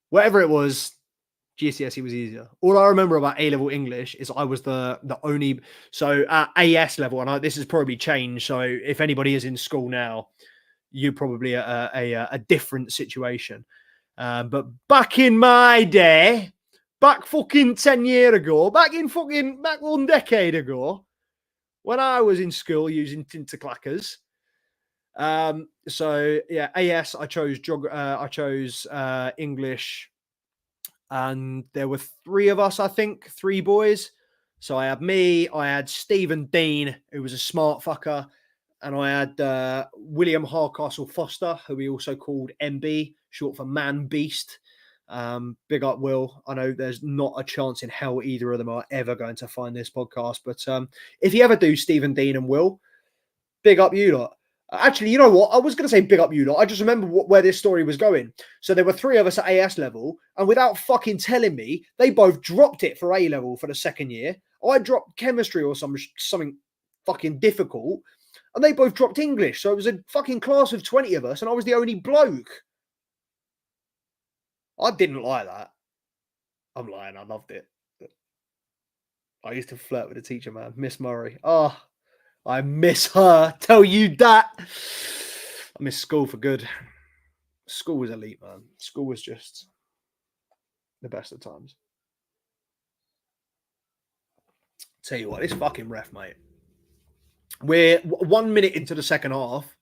Whatever it was, GCSE was easier. All I remember about A-level English is I was the only... So at AS level, and this has probably changed, so if anybody is in school now, you're probably a different situation. But back in my day, back fucking 10 years ago, back 1 decade ago, when I was in school using Tinterclackers. So yeah, AS, I chose English, and there were 3 of us, I think, 3 boys. So I had me, I had Stephen Dean, who was a smart fucker, and I had William Hardcastle Foster, who we also called MB, short for Man Beast. Big up, Will. I know there's not a chance in hell either of them are ever going to find this podcast, but if you ever do, Stephen Dean and Will, big up you lot. Actually, you know what? I was going to say big up you lot. I just remember where this story was going. So there were 3 of us at AS level, and without fucking telling me, they both dropped it for A level for the second year. I dropped chemistry or something fucking difficult, and they both dropped English. So it was a fucking class of 20 of us, and I was the only bloke. I didn't like that. I'm lying. I loved it. I used to flirt with the teacher, man. Miss Murray. Oh, I miss her. Tell you that. I miss school for good. School was elite, man. School was just the best of times. Tell you what, this fucking ref, mate. We're 1 minute into the second half,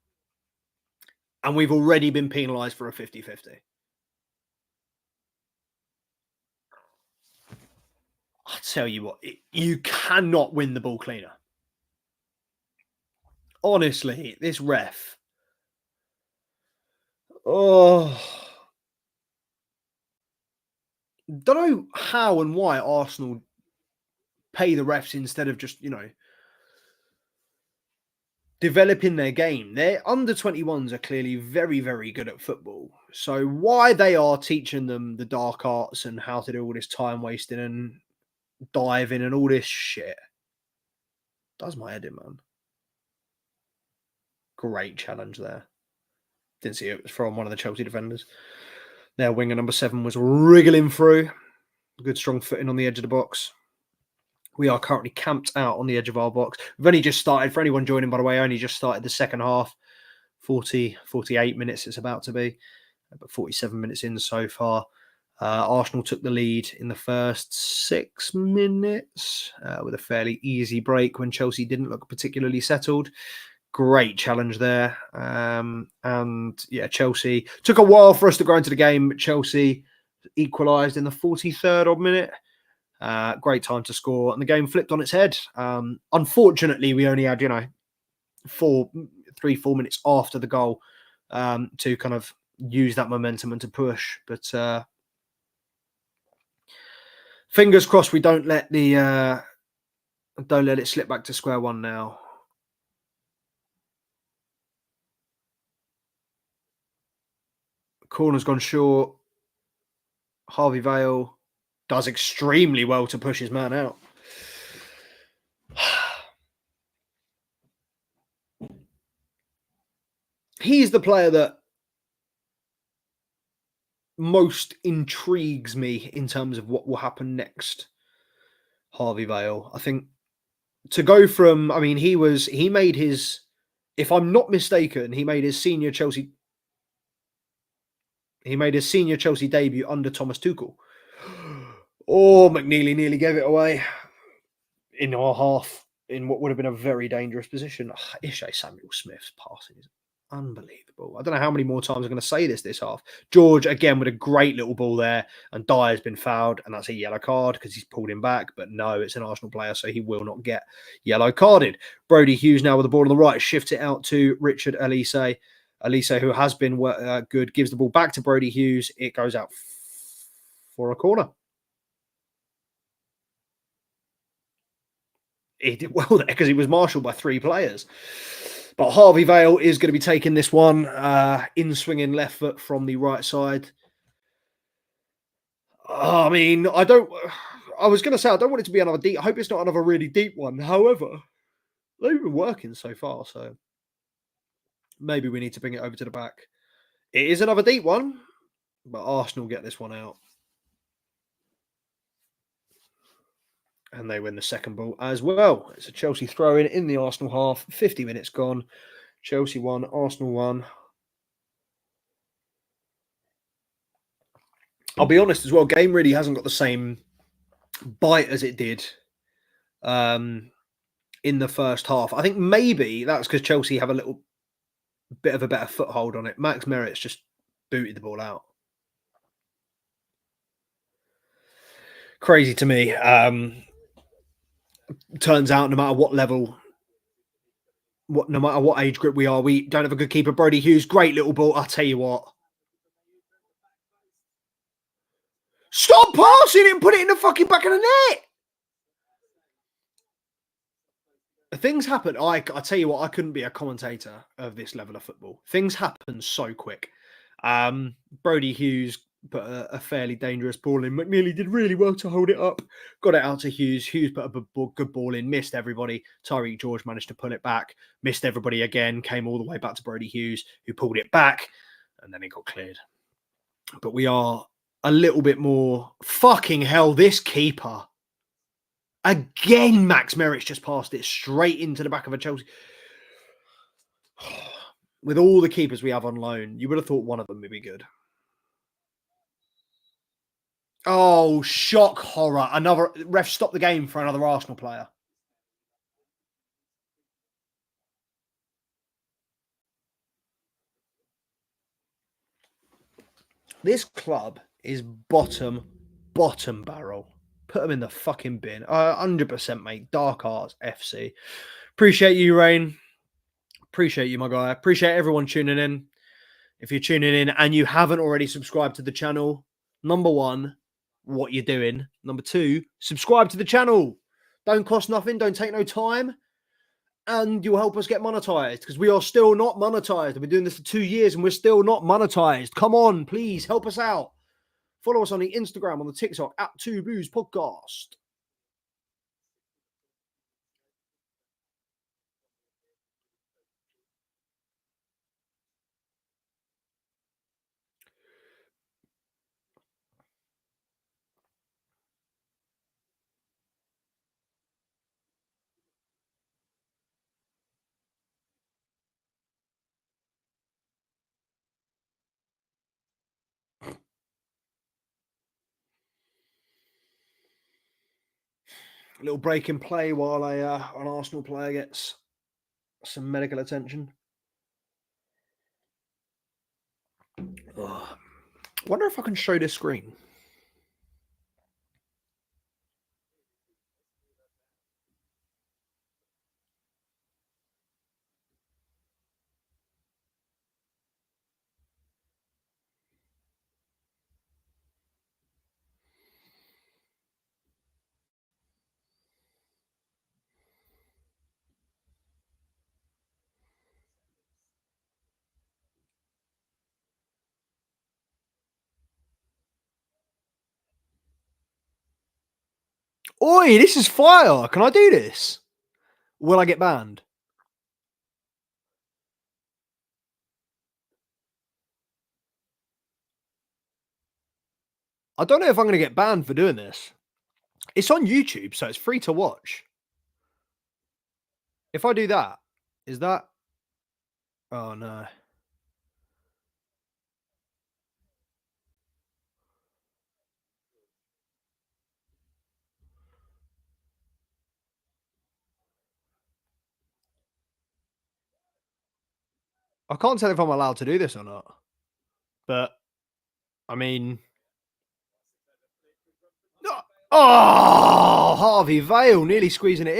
and we've already been penalised for a 50-50. I'll tell you what, you cannot win the ball cleaner. Honestly, this ref. Oh. Don't know how and why Arsenal pay the refs instead of just, developing their game. Their under 21s are clearly very, very good at football. So why they are teaching them the dark arts and how to do all this time wasting and diving and all this shit does my head in, man. Great challenge there. Didn't see it was from one of the Chelsea defenders. Their winger number 7 was wriggling through. Good strong footing on the edge of the box. We are currently camped out on the edge of our box. We've only just started, for anyone joining, by the way, only just started the second half. 48 minutes it's about to be, but 47 minutes in so far. Arsenal took the lead in the first 6 minutes with a fairly easy break when Chelsea didn't look particularly settled. Great challenge there. And yeah, Chelsea took a while for us to go into the game, but Chelsea equalised in the 43rd odd minute. Great time to score, and the game flipped on its head. Unfortunately, we only had 4 minutes after the goal to kind of use that momentum and to push. But fingers crossed we don't let it slip back to square one now. Corner's gone short. Harvey Vale does extremely well to push his man out. He's the player that most intrigues me in terms of what will happen next. Harvey Vale. I think to go from, he made his, if I'm not mistaken, he made his senior Chelsea debut under Thomas Tuchel. Oh, McNeely nearly gave it away in our half in what would have been a very dangerous position. Ishe Samuel Smith's passing is unbelievable. I don't know how many more times I'm going to say this half. George, again, with a great little ball there, and Dyer's been fouled, and that's a yellow card because he's pulled him back. But no, it's an Arsenal player, so he will not get yellow carded. Brody Hughes now with the ball on the right, shifts it out to Richard Elise. Elise, who has been good, gives the ball back to Brody Hughes. It goes out for a corner. He did well there because he was marshalled by 3 players. But Harvey Vale is going to be taking this one in swinging left foot from the right side. I was going to say, I don't want it to be another deep. I hope it's not another really deep one. However, they've been working so far, so maybe we need to bring it over to the back. It is another deep one, but Arsenal get this one out. And they win the second ball as well. It's a Chelsea throw-in in the Arsenal half. 50 minutes gone. Chelsea 1, Arsenal 1. I'll be honest as well, game really hasn't got the same bite as it did in the first half. I think maybe that's because Chelsea have a little bit of a better foothold on it. Max Merritt's just booted the ball out. Crazy to me. Turns out no matter what level, no matter what age group we are, we don't have a good keeper. Brody Hughes, great little ball. I'll tell you what. Stop passing it and put it in the fucking back of the net. Things happen. I tell you what, I couldn't be a commentator of this level of football. Things happen so quick. Brody Hughes put a fairly dangerous ball in. McNeely did really well to hold it up. Got it out to Hughes. Hughes put a good ball in, missed everybody. Tyreek George managed to pull it back, missed everybody again, came all the way back to Brody Hughes, who pulled it back, and then it got cleared. But we are a little bit more... Fucking hell, this keeper. Again, Max Merritt's just passed it straight into the back of a Chelsea. With all the keepers we have on loan, you would have thought one of them would be good. Oh, shock horror. Another ref stopped the game for another Arsenal player. This club is bottom barrel. Put them in the fucking bin. 100%, mate. Dark Arts FC. Appreciate you, Rain. Appreciate you, my guy. Appreciate everyone tuning in. If you're tuning in and you haven't already subscribed to the channel, number one, what you're doing. Number two, subscribe to the channel. Don't cost nothing. Don't take no time. And you'll help us get monetized because we are still not monetized. I've been doing this for 2 years and we're still not monetized. Come on, please help us out. Follow us on the Instagram, on the TikTok at 2 Blues Podcast. A little break in play while an Arsenal player gets some medical attention. Oh, wonder if I can show this screen. Oi, this is fire. Can I do this? Will I get banned? I don't know if I'm going to get banned for doing this. It's on YouTube, so it's free to watch. If I do that, is that... Oh, no. I can't tell if I'm allowed to do this or not. But, I mean... Oh, Harvey Vale nearly squeezing it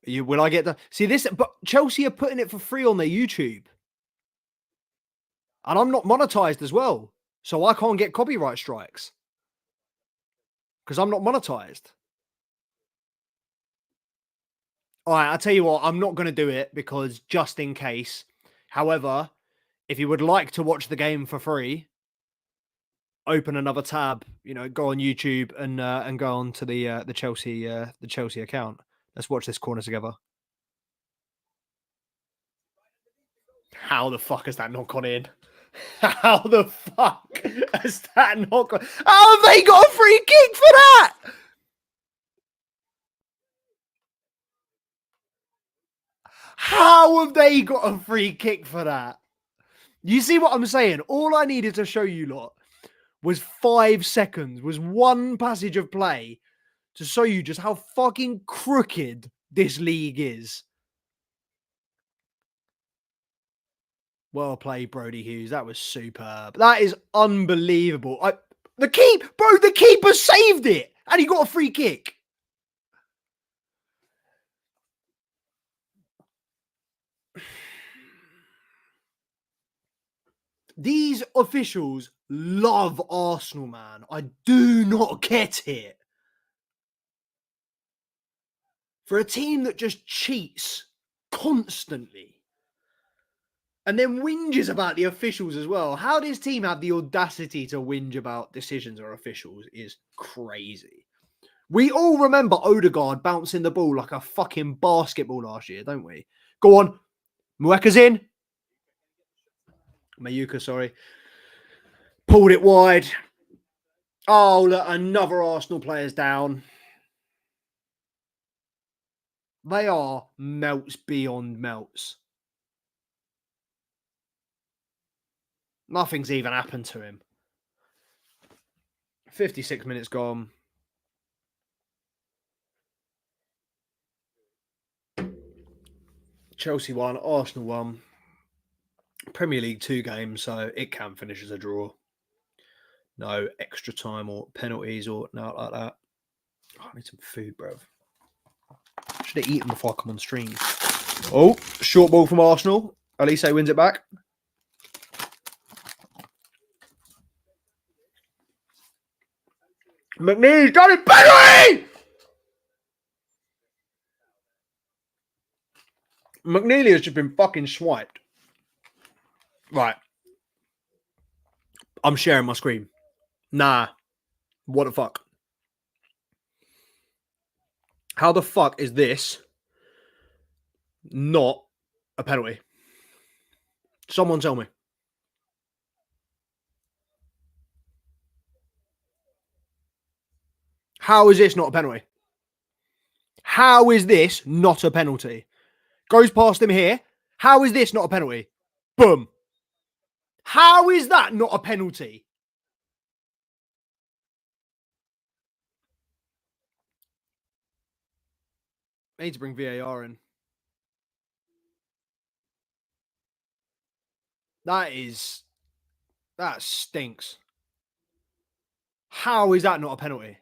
in. Will I get that? See this? But Chelsea are putting it for free on their YouTube. And I'm not monetized as well. So I can't get copyright strikes. Because I'm not monetized. All right, I'll tell you what, I'm not going to do it because just in case. However, if you would like to watch the game for free, open another tab, go on YouTube and go on to the Chelsea account. Let's watch this corner together. How the fuck has that not gone in? How the fuck has that not gone? How have they got a free kick for that? How have they got a free kick for that? You see what I'm saying? All I needed to show you lot was 5 seconds, was one passage of play to show you just how fucking crooked this league is. Well played, Brody Hughes. That was superb. That is unbelievable. The keeper saved it, and he got a free kick. These officials love Arsenal, man. I do not get it. For a team that just cheats constantly and then whinges about the officials as well. How this team have the audacity to whinge about decisions or officials is crazy. We all remember Odegaard bouncing the ball like a fucking basketball last year, don't we? Go on. Mueka's in. Mayuka, sorry. Pulled it wide. Oh, look, another Arsenal player's down. They are melts beyond melts. Nothing's even happened to him. 56 minutes gone. Chelsea 1, Arsenal 1. Premier League 2 games, so it can finish as a draw. No extra time or penalties or nothing like that. Oh, I need some food, bro. Should have eaten before I come on stream. Oh, short ball from Arsenal. Elise wins it back. McNeil's got it. Penalty! McNeely has just been fucking swiped. Right. I'm sharing my screen. Nah. What the fuck? How the fuck is this not a penalty? Someone tell me. How is this not a penalty? How is this not a penalty? Goes past him here. How is this not a penalty? Boom. How is that not a penalty? I need to bring VAR in. That stinks. How is that not a penalty?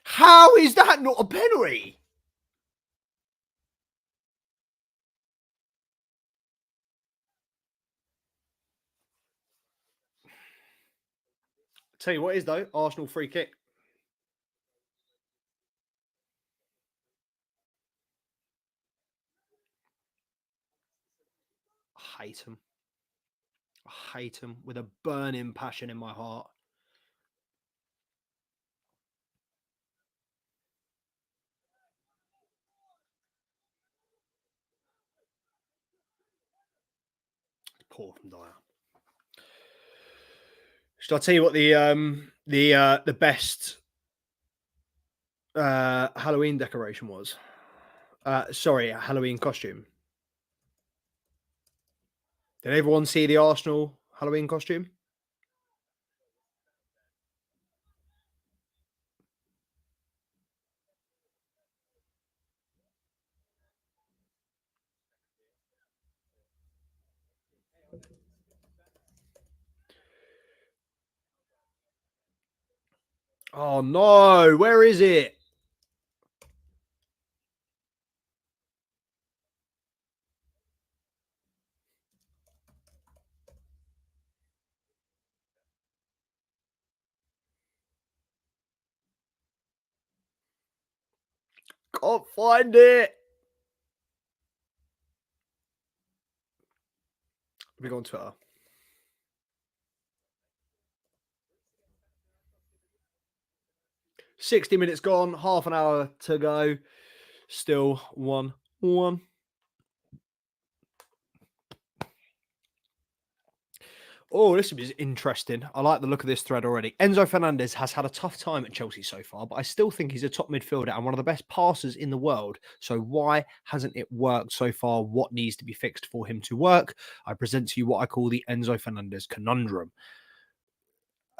How is that not a penalty? Tell you what is though, Arsenal free kick. I hate him. I hate him with a burning passion in my heart. Poor from Dyer. Should I tell you what the best Halloween decoration was? Sorry, Halloween costume. Did everyone see the Arsenal Halloween costume? Oh no, where is it? Can't find it. Let me go on Twitter. "60 minutes gone, half an hour to go. Still 1-1. Oh, this is interesting. I like the look of this thread already. Enzo Fernandez has had a tough time at Chelsea so far, but I still think he's a top midfielder and one of the best passers in the world. So why hasn't it worked so far? What needs to be fixed for him to work? I present to you what I call the Enzo Fernandez conundrum.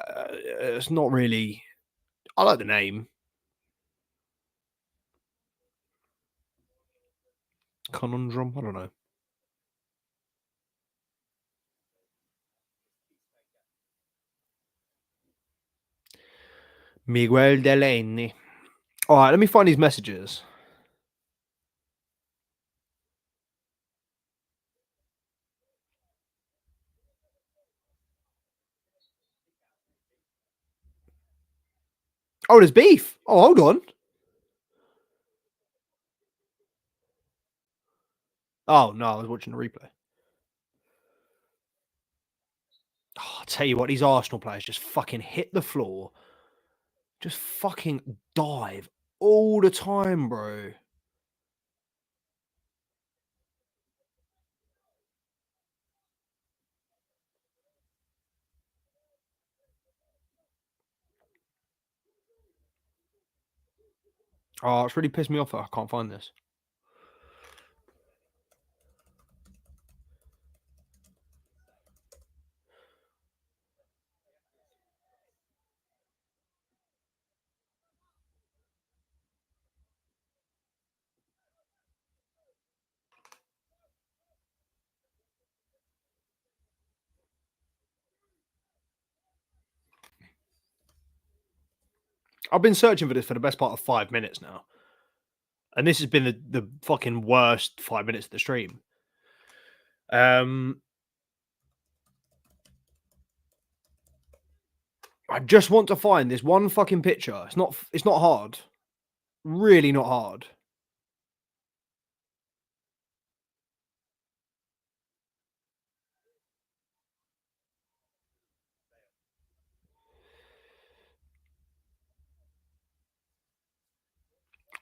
It's not really. I like the name conundrum. I don't know. Miguel Delaney. All right, let me find these messages. Oh, there's beef. Oh, hold on. Oh no, I was watching the replay. Oh, I'll tell you what, these Arsenal players just fucking hit the floor. Just fucking dive all the time, bro. Oh, it's really pissed me off that I can't find this. I've been searching for this for the best part of 5 minutes now. And this has been the fucking worst 5 minutes of the stream. I just want to find this one fucking picture. It's not hard. Really not hard.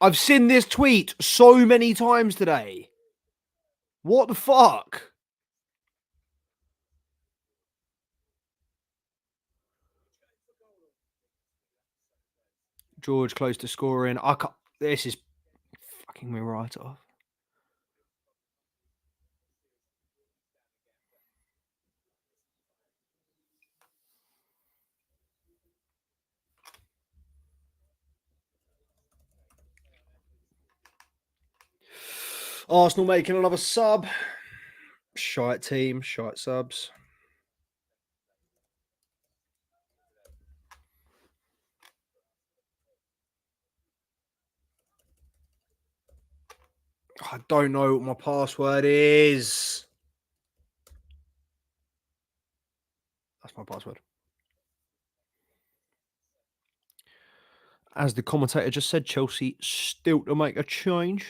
I've seen this tweet so many times today. What the fuck? George close to scoring. I can't. This is fucking me right off. Arsenal making another sub. Shite team, shite subs. I don't know what my password is. That's my password. As the commentator just said, Chelsea still to make a change.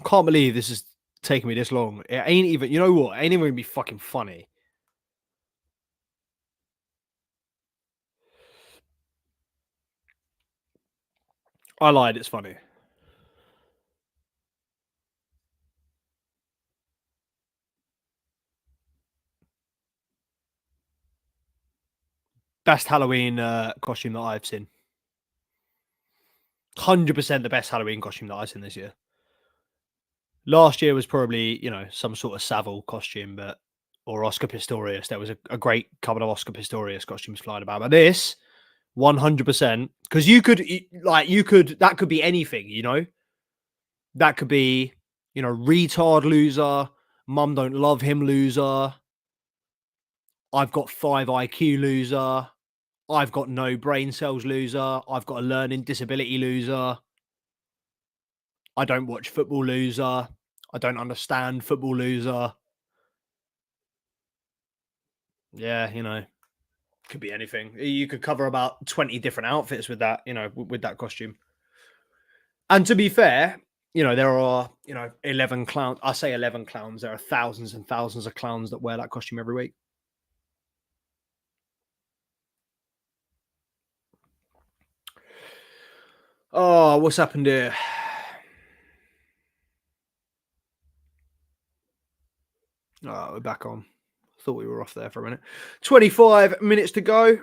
Can't believe this is taking me this long. It ain't even, you know what? It ain't even gonna be fucking funny. I lied, it's funny. Best Halloween costume that I've seen. 100% the best Halloween costume that I've seen this year. Last year was probably, some sort of Savile costume, or Oscar Pistorius. There was a great couple of Oscar Pistorius costumes flying about. But this, 100%, because that could be anything. That could be, retard loser, mum don't love him loser, I've got 5 IQ loser, I've got no brain cells loser, I've got a learning disability loser, I don't watch football loser, I don't understand football loser. Yeah, could be anything. You could cover about 20 different outfits with that, with that costume. And to be fair, there are, 11 clowns. I say 11 clowns. There are thousands and thousands of clowns that wear that costume every week. Oh, what's happened here? Oh, we're back on. Thought we were off there for a minute. 25 minutes to go.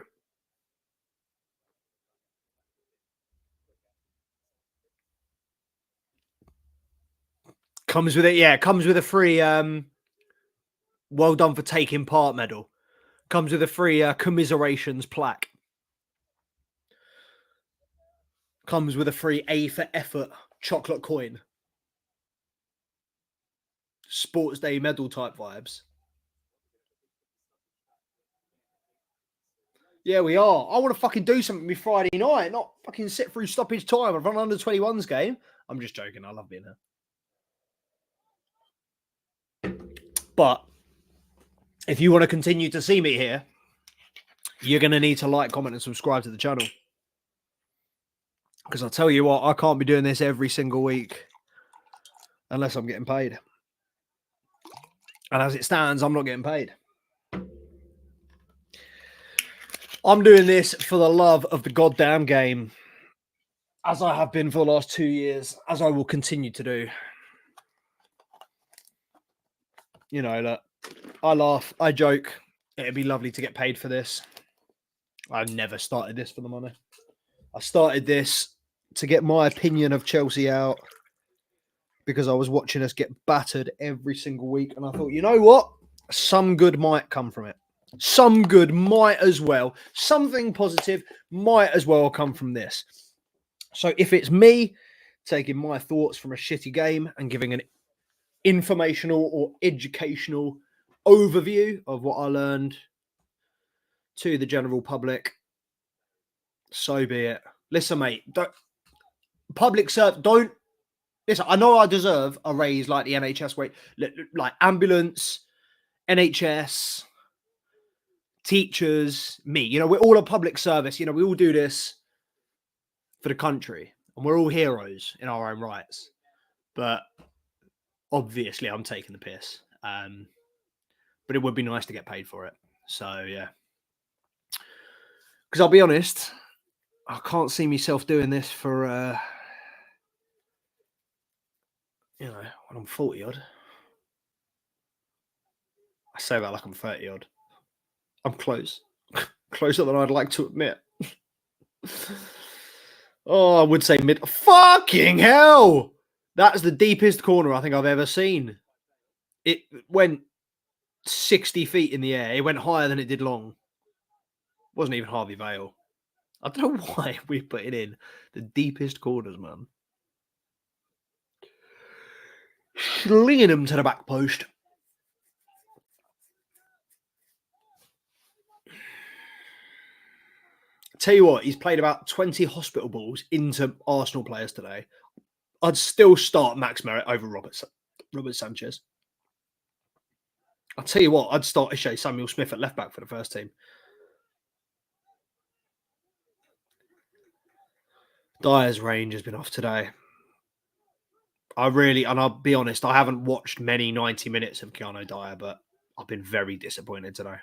Comes with it, yeah. Comes with a free well done for taking part medal. Comes with a free commiserations plaque. Comes with a free A for effort chocolate coin. Sports Day medal type vibes. Yeah, we are. I want to fucking do something with Friday night, not fucking sit through stoppage time. I've run under 21s game. I'm just joking. I love being here. But if you want to continue to see me here, you're going to need to like, comment, and subscribe to the channel. Because I'll tell you what, I can't be doing this every single week unless I'm getting paid. And as it stands, I'm not getting paid. I'm doing this for the love of the goddamn game, as I have been for the last 2 years, as I will continue to do. You know, look, I laugh, I joke. It'd be lovely to get paid for this. I never started this for the money. I started this to get my opinion of Chelsea out because I was watching us get battered every single week. And I thought, you know what? Some good might come from it. Some good might as well. Something positive might as well come from this. So if it's me taking my thoughts from a shitty game and giving an informational or educational overview of what I learned to the general public, so be it. Listen, mate, don't listen. I know I deserve a raise like the NHS rate, like ambulance, NHS, teachers, me. You know, we're all a public service. You know, we all do this for the country, and we're all heroes in our own rights. But obviously, I'm taking the piss. But it would be nice to get paid for it. So yeah, because I'll be honest, I can't see myself doing this for you know, when I'm 40 odd. I say that like I'm 30 odd. I'm close. Closer than I'd like to admit. Oh, I would say mid. Fucking hell! That's the deepest corner I think I've ever seen. It went 60 feet in the air. It went higher than it did long. It wasn't even Harvey Vale. I don't know why we put it in the deepest corners, man. Slinging him to the back post. Tell you what, he's played about 20 hospital balls into Arsenal players today. I'd still start Max Merritt over Robert Sanchez. I'll tell you what, I'd start Ishe Samuel Smith at left back for the first team. Dyer's range has been off today. And I'll be honest, I haven't watched many 90 minutes of Keanu Dyer, but I've been very disappointed today.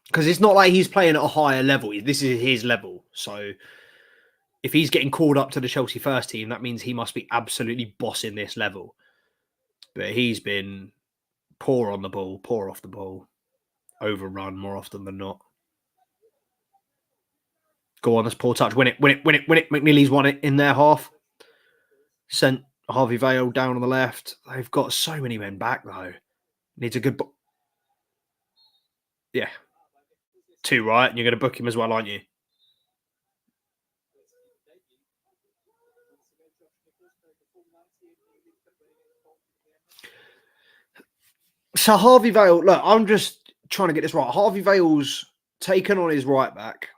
Because it's not like he's playing at a higher level. This is his level. So if he's getting called up to the Chelsea first team, that means he must be absolutely bossing this level. But he's been poor on the ball, poor off the ball, overrun more often than not. Go on, that's poor touch. Win it. McNeely's won it in their half. Sent Harvey Vale down on the left. They've got so many men back, though. Needs a good... Yeah. 2 right, and you're going to book him as well, aren't you? So Harvey Vale, look, I'm just trying to get this right. Harvey Vale's taken on his right back.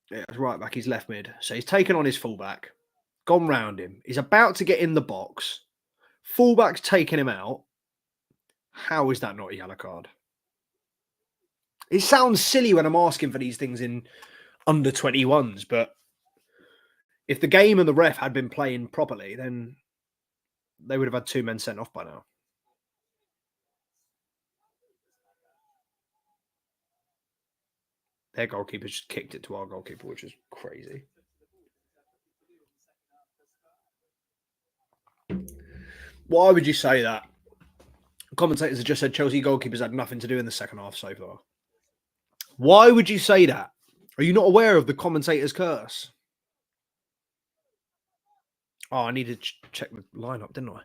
Yeah, his right back, he's left mid. So he's taken on his fullback, gone round him. He's about to get in the box. Fullback's taking him out. How is that not a yellow card? It sounds silly when I'm asking for these things in under 21s, but if the game and the ref had been playing properly, then they would have had 2 men sent off by now. Their goalkeeper just kicked it to our goalkeeper, which is crazy. Why would you say that? Commentators have just said Chelsea goalkeepers had nothing to do in the second half so far. Why would you say that? Are you not aware of the commentator's curse? Oh, I needed to check the lineup, didn't I?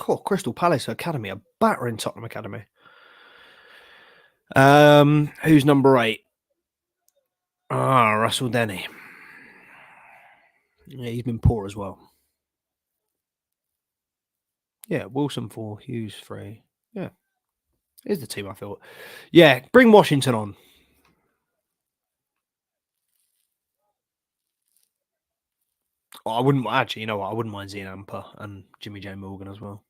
Oh, Crystal Palace Academy, a battering Tottenham Academy. Who's number 8? Ah, Russell Denny. Yeah, he's been poor as well. Yeah, Wilson 4, Hughes 3. Yeah, here's the team I thought. Yeah, bring Washington on. Oh, I wouldn't actually. You know what? I wouldn't mind Zian Amper and Jimmy J Morgan as well.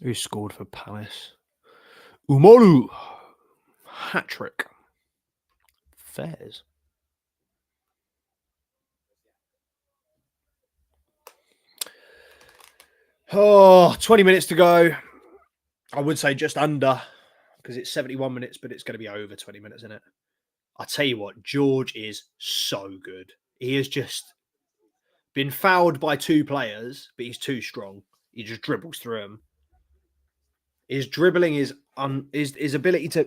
Who scored for Palace? Umaru. Hat-trick. Fairs. Oh, 20 minutes to go. I would say just under because it's 71 minutes, but it's going to be over 20 minutes, isn't it? I tell you what, George is so good. He has just been fouled by 2 players, but he's too strong. He just dribbles through them. His dribbling is his ability to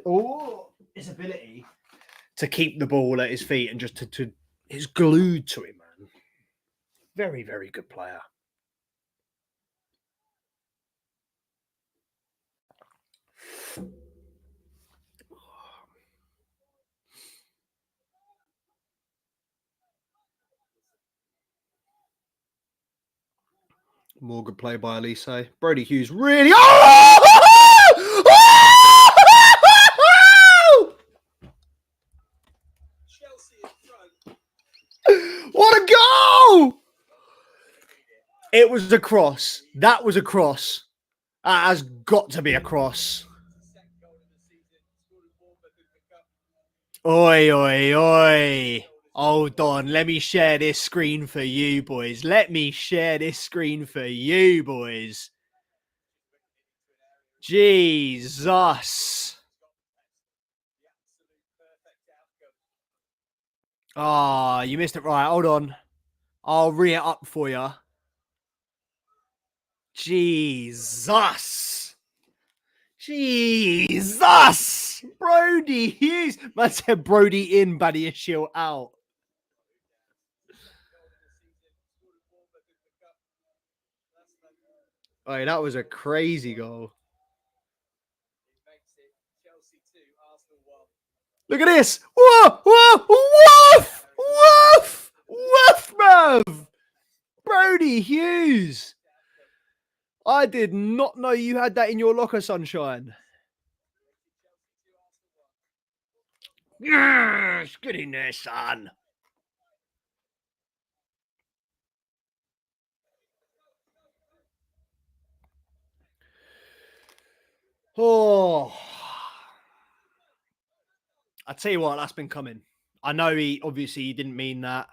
keep the ball at his feet and just to is glued to him, man. Very, very good player. More good play by Elise. Brody Hughes really. Oh! What a goal! It was a cross. That was a cross. That has got to be a cross. Oi, oi, oi. Hold on. Let me share this screen for you, boys. Let me share this screen for you, boys. Jesus. Ah, oh, you missed it right. Hold on. I'll re it up for you. Jesus. Jesus. Brody Hughes. Man said Brody in, Buddy Shield out. Oh, that was a crazy goal. Look at this. Whoa, whoa, woof, woof, woof, bruv. Brody Hughes. I did not know you had that in your locker, sunshine. Yes, get in there, son. Oh, I tell you what, that's been coming. I know he didn't mean that.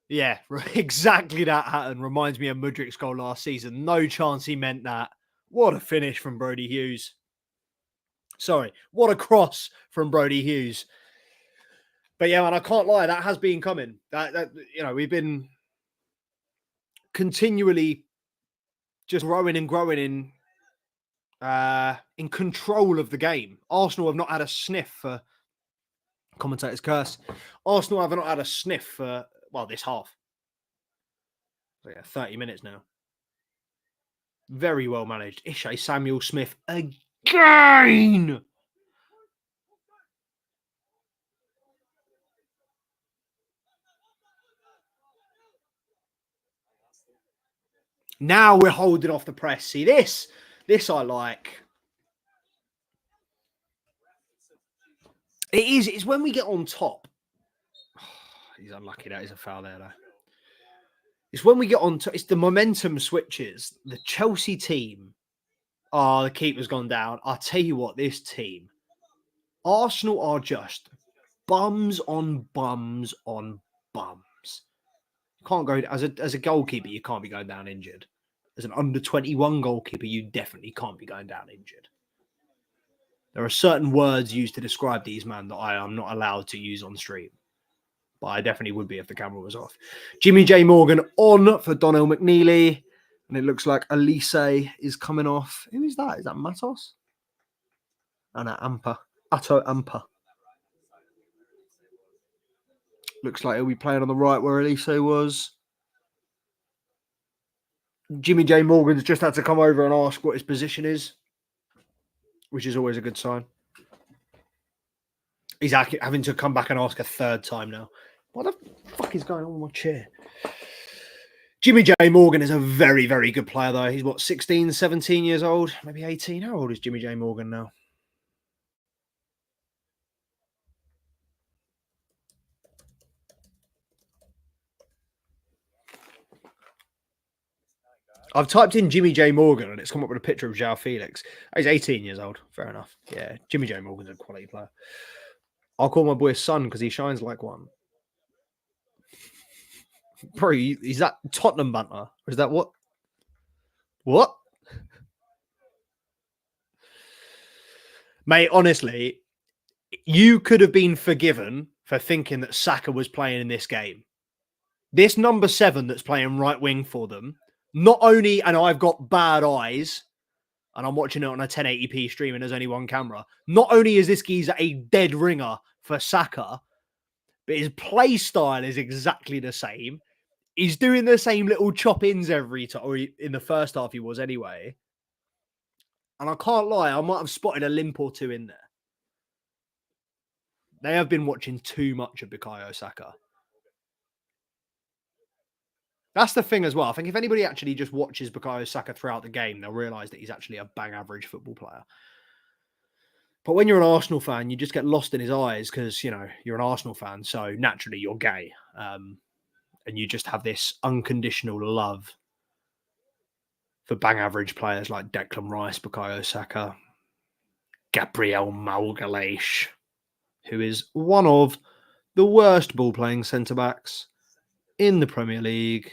Yeah, exactly that, Hatton. Reminds me of Mudrik's goal last season. No chance he meant that. What a finish from Brody Hughes. Sorry, what a cross from Brody Hughes. But yeah, man, I can't lie. That has been coming. That we've been continually just growing and growing in control of the game. Arsenal have not had a sniff for commentator's curse. Arsenal have not had a sniff for this half. So yeah, 30 minutes now. Very well managed. Ishe Samuel Smith again. Now we're holding off the press. See this I like. It is. It's when we get on top. He's unlucky. That is a foul there, though. It's when we get on top. It's the momentum switches. The Chelsea team Oh, the keeper's gone down. I'll tell you what, this team, Arsenal are just bums on bums on bums. You can't go as a goalkeeper, you can't be going down injured. As an under 21 goalkeeper, you definitely can't be going down injured. There are certain words used to describe these men that I am not allowed to use on stream. But I definitely would be if the camera was off. Jimmy J. Morgan on for Donnell McNeely. And it looks like Elise is coming off. Who is that? Is that Matos? And Ampa. Atto Ampa. Looks like he'll be playing on the right where Elise was. Jimmy J. Morgan's just had to come over and ask what his position is, which is always a good sign. He's having to come back and ask a third time now. What the fuck is going on with my chair? Jimmy J. Morgan is a very, very good player, though. He's, what, 16, 17 years old? Maybe 18. How old is Jimmy J. Morgan now? I've typed in Jimmy J. Morgan and it's come up with a picture of João Felix. He's 18 years old. Fair enough. Yeah, Jimmy J. Morgan's a quality player. I'll call my boy son because he shines like one. Bro, is that Tottenham banter? Or is that what? What? Mate, honestly, you could have been forgiven for thinking that Saka was playing in this game. This number 7 that's playing right wing for them, not only, and I've got bad eyes, and I'm watching it on a 1080p stream and there's only one camera, not only is this geezer a dead ringer for Saka, but his play style is exactly the same. He's doing the same little chop-ins every time, or in the first half he was anyway. And I can't lie, I might have spotted a limp or two in there. They have been watching too much of Bukayo Saka. That's the thing as well. I think if anybody actually just watches Bukayo Saka throughout the game, they'll realise that he's actually a bang average football player. But when you're an Arsenal fan, you just get lost in his eyes because, you know, you're an Arsenal fan. So naturally you're gay. And you just have this unconditional love for bang average players like Declan Rice, Bukayo Saka, Gabriel Magalhaes, who is one of the worst ball-playing centre-backs in the Premier League.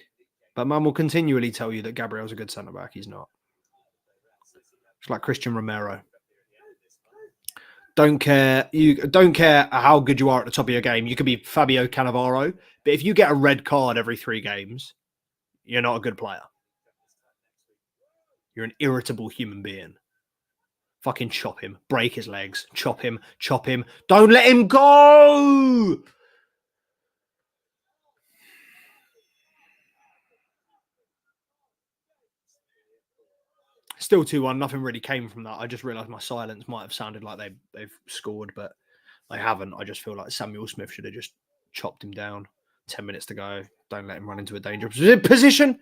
But man will continually tell you that Gabriel's a good centre-back. He's not. It's like Christian Romero. Don't care. You don't care how good you are at the top of your game. You could be Fabio Cannavaro, but if you get a red card every 3 games, you're not a good player. You're an irritable human being. Fucking chop him. Break his legs. Chop him. Chop him. Don't let him go! Still 2-1. Nothing really came from that. I just realised my silence might have sounded like they've scored, but they haven't. I just feel like Samuel Smith should have just chopped him down. 10 minutes to go. Don't let him run into a dangerous position.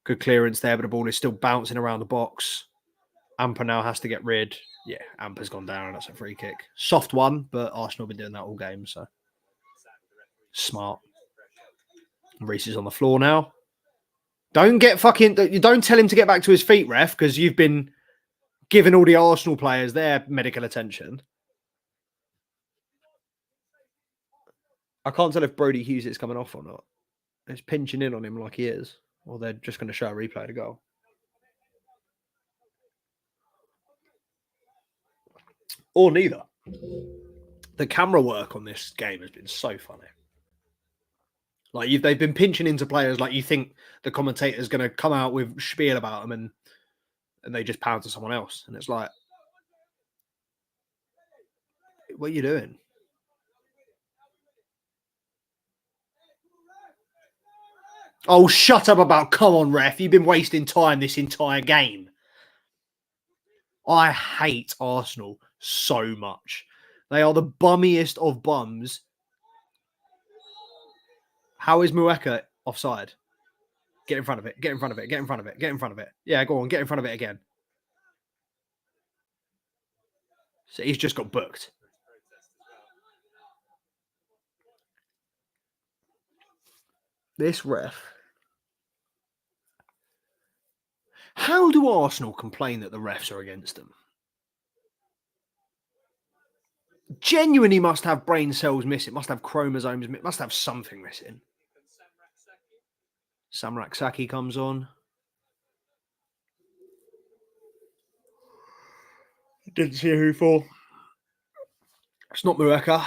Good clearance there, but the ball is still bouncing around the box. Amper now has to get rid. Yeah, Amper's gone down and that's a free kick. Soft one, but Arsenal have been doing that all game, so smart. Reece is on the floor now. Don't tell him to get back to his feet, ref, because you've been giving all the Arsenal players their medical attention. I can't tell if Brody Hughes is coming off or not. It's pinching in on him like he is, or they're just going to show a replay to goal. Or neither. The camera work on this game has been so funny. Like they've been pinching into players like you think the commentator's going to come out with spiel about them and they just pound to someone else. And it's like, what are you doing? Oh, shut up about, come on, ref. You've been wasting time this entire game. I hate Arsenal so much. They are the bummiest of bums. How is Mueka offside? Get in front of it. Get in front of it. Get in front of it. Get in front of it. Yeah, go on. Get in front of it again. So he's just got booked. This ref. How do Arsenal complain that the refs are against them? Genuinely must have brain cells missing, must have chromosomes, must have something missing. Samrak Saki comes on. Didn't see who for. It's not Mueka.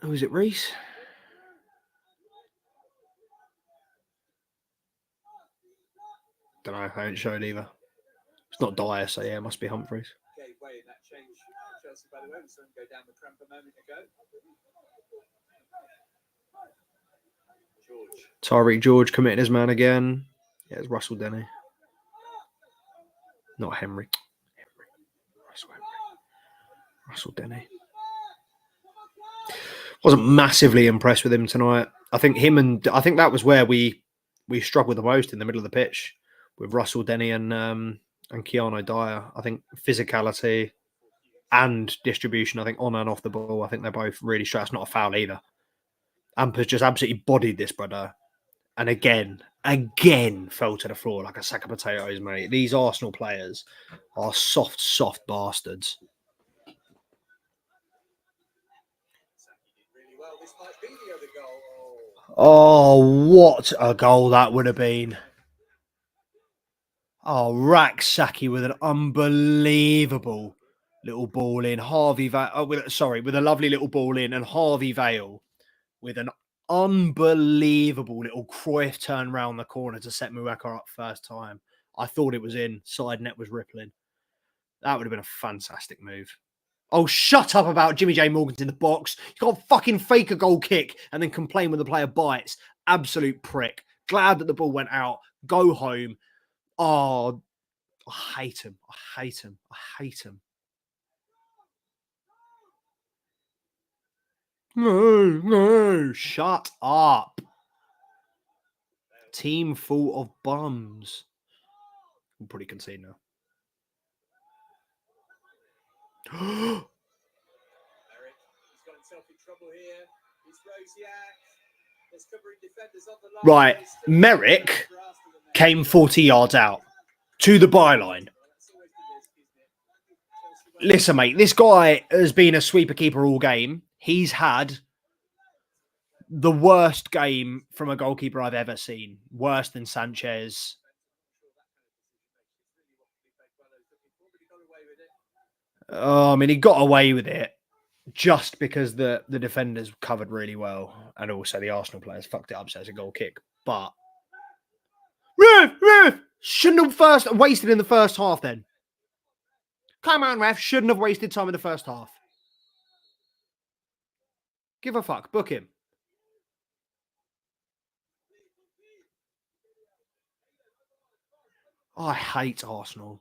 Who is it, Reese? Don't know. I ain't showed either. It's not Dyer, so yeah, it must be Humphreys. Tyreek George committed his man again. Yeah, it's Russell Denny. Not Henry. Russell Denny. Wasn't massively impressed with him tonight. I think that was where we struggled the most in the middle of the pitch with Russell Denny and Keanu Dyer. I think physicality and distribution, I think on and off the ball, I think they're both really strong. It's not a foul either. Ampa's just absolutely bodied this brother. And again fell to the floor like a sack of potatoes, mate. These Arsenal players are soft bastards. Oh, what a goal that would have been. Oh, Raksaki with an unbelievable little ball in. with a lovely little ball in, and Harvey Vale with an unbelievable little Cruyff turn round the corner to set Mueka up first time. I thought it was in. Side net was rippling. That would have been a fantastic move. Oh, shut up about Jimmy J. Morgan's in the box. You can't fucking fake a goal kick and then complain when the player bites. Absolute prick. Glad that the ball went out. Go home. Oh, I hate him. I hate him. I hate him. No. Shut up. Team full of bums. I'm pretty concede now. Right, Merrick came 40 yards out to the byline. Listen, mate, this guy has been a sweeper keeper all game. He's had the worst game from a goalkeeper I've ever seen. Worse than Sanchez. I mean, he got away with it just because the defenders covered really well, and also the Arsenal players fucked it up, so it's a goal kick. But ref shouldn't have wasted in the first half. Then come on, ref, shouldn't have wasted time in the first half. Give a fuck, book him. Oh, I hate Arsenal.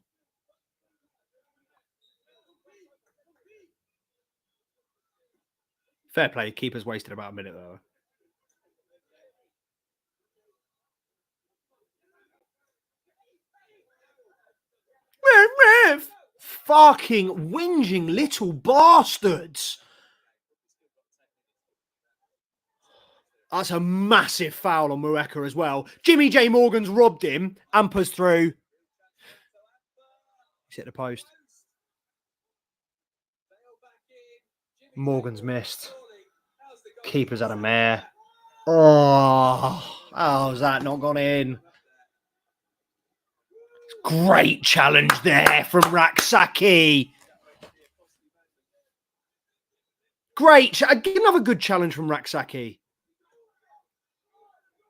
Fair play, keeper's wasted about a minute though. Ref! Fucking whinging little bastards. That's a massive foul on Mueka as well. Jimmy J. Morgan's robbed him. Ampa's through. He's hit the post. Morgan's missed. Keeper's had a mare. Oh, how's that not gone in? Great challenge there from Raksaki. Great. Another good challenge from Raksaki.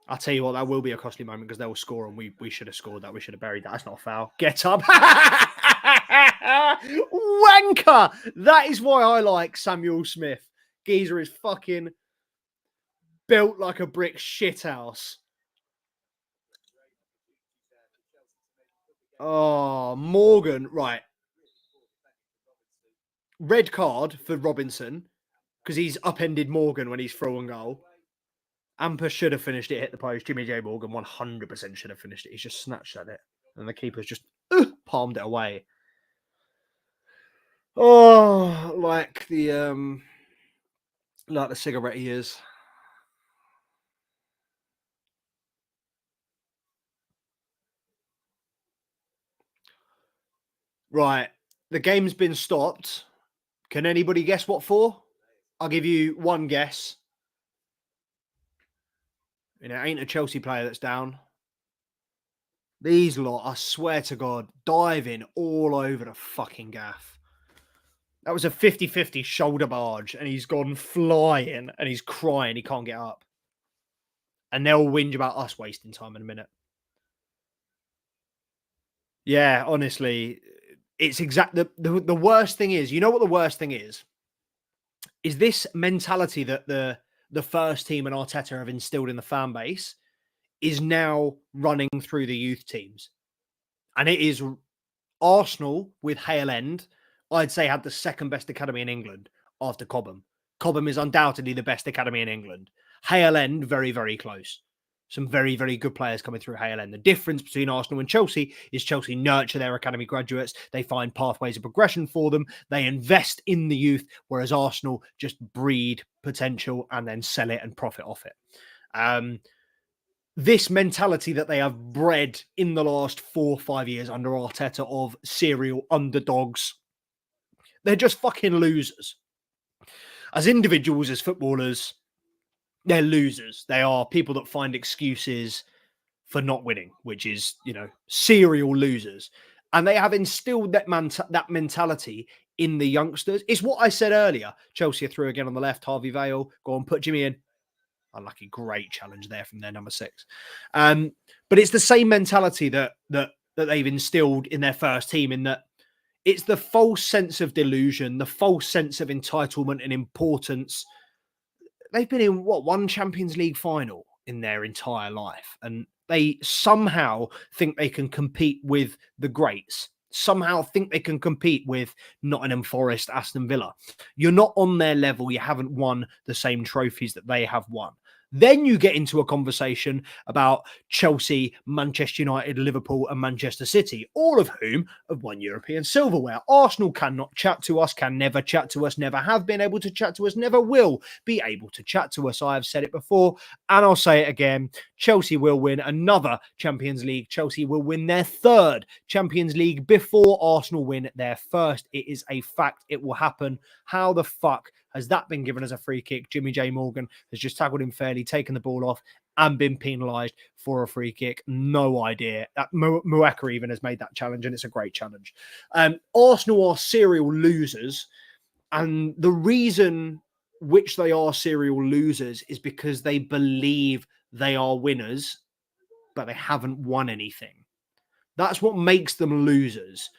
I'll tell you what, that will be a costly moment because they will score and we should have scored that. We should have buried that. That's not a foul. Get up. Wanker. That is why I like Samuel Smith. Geezer is fucking built like a brick shithouse. Oh, Morgan. Right. Red card for Robinson because he's upended Morgan when he's through and goal. Amper should have finished it, hit the post. Jimmy J. Morgan 100% should have finished it. He's just snatched at it. And the keeper's just palmed it away. Oh, like the cigarette he is. Right. The game's been stopped. Can anybody guess what for? I'll give you one guess. And it ain't a Chelsea player that's down. These lot, I swear to God, diving all over the fucking gaff. That was a 50-50 shoulder barge, and he's gone flying, and he's crying he can't get up. And they'll whinge about us wasting time in a minute. Yeah, honestly, it's exact. The worst thing is, you know what the worst thing is? Is this mentality that the first team and Arteta have instilled in the fan base is now running through the youth teams. And it is Arsenal with Hale End, I'd say, had the second best academy in England after Cobham. Cobham is undoubtedly the best academy in England. Hale End, very, very close. Some very, very good players coming through Hale End. The difference between Arsenal and Chelsea is Chelsea nurture their academy graduates. They find pathways of progression for them. They invest in the youth, whereas Arsenal just breed potential and then sell it and profit off it. This mentality that they have bred in the last 4 or 5 years under Arteta of serial underdogs, they're just fucking losers. As individuals, as footballers, they're losers. They are people that find excuses for not winning, which is, serial losers. And they have instilled that mentality in the youngsters. It's what I said earlier. Chelsea are through again on the left. Harvey Vale, go on, put Jimmy in. Unlucky, great challenge there from their number 6. But it's the same mentality that they've instilled in their first team, in that it's the false sense of delusion, the false sense of entitlement and importance. They've been in one Champions League final in their entire life, and they somehow think they can compete with the greats. Somehow think they can compete with Nottingham Forest, Aston Villa. You're not on their level. You haven't won the same trophies that they have won. Then you get into a conversation about Chelsea, Manchester United, Liverpool, and Manchester City, all of whom have won European silverware. Arsenal cannot chat to us, can never chat to us, never have been able to chat to us, never will be able to chat to us. I have said it before, and I'll say it again. Chelsea will win another Champions League. Chelsea will win their 3rd Champions League before Arsenal win their 1st. It is a fact. It will happen. How the fuck has that been given as a free kick? Jimmy J. Morgan has just tackled him fairly, taken the ball off, and been penalised for a free kick. No idea. Muaka even has made that challenge, and it's a great challenge. Arsenal are serial losers, and the reason which they are serial losers is because they believe they are winners, but they haven't won anything. That's what makes them losers,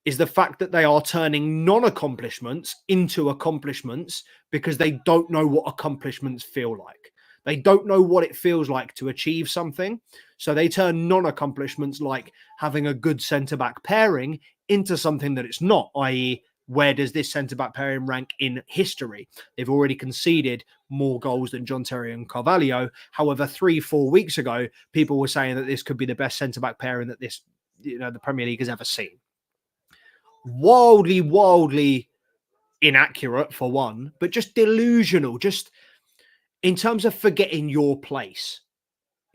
is the fact that they are turning non-accomplishments into accomplishments because they don't know what accomplishments feel like. They don't know what it feels like to achieve something. So they turn non-accomplishments like having a good centre-back pairing into something that it's not, i.e., where does this centre-back pairing rank in history? They've already conceded more goals than John Terry and Carvalho. However, 3-4 weeks ago, people were saying that this could be the best centre-back pairing that the Premier League has ever seen. Wildly inaccurate for one, but just delusional, just in terms of forgetting your place.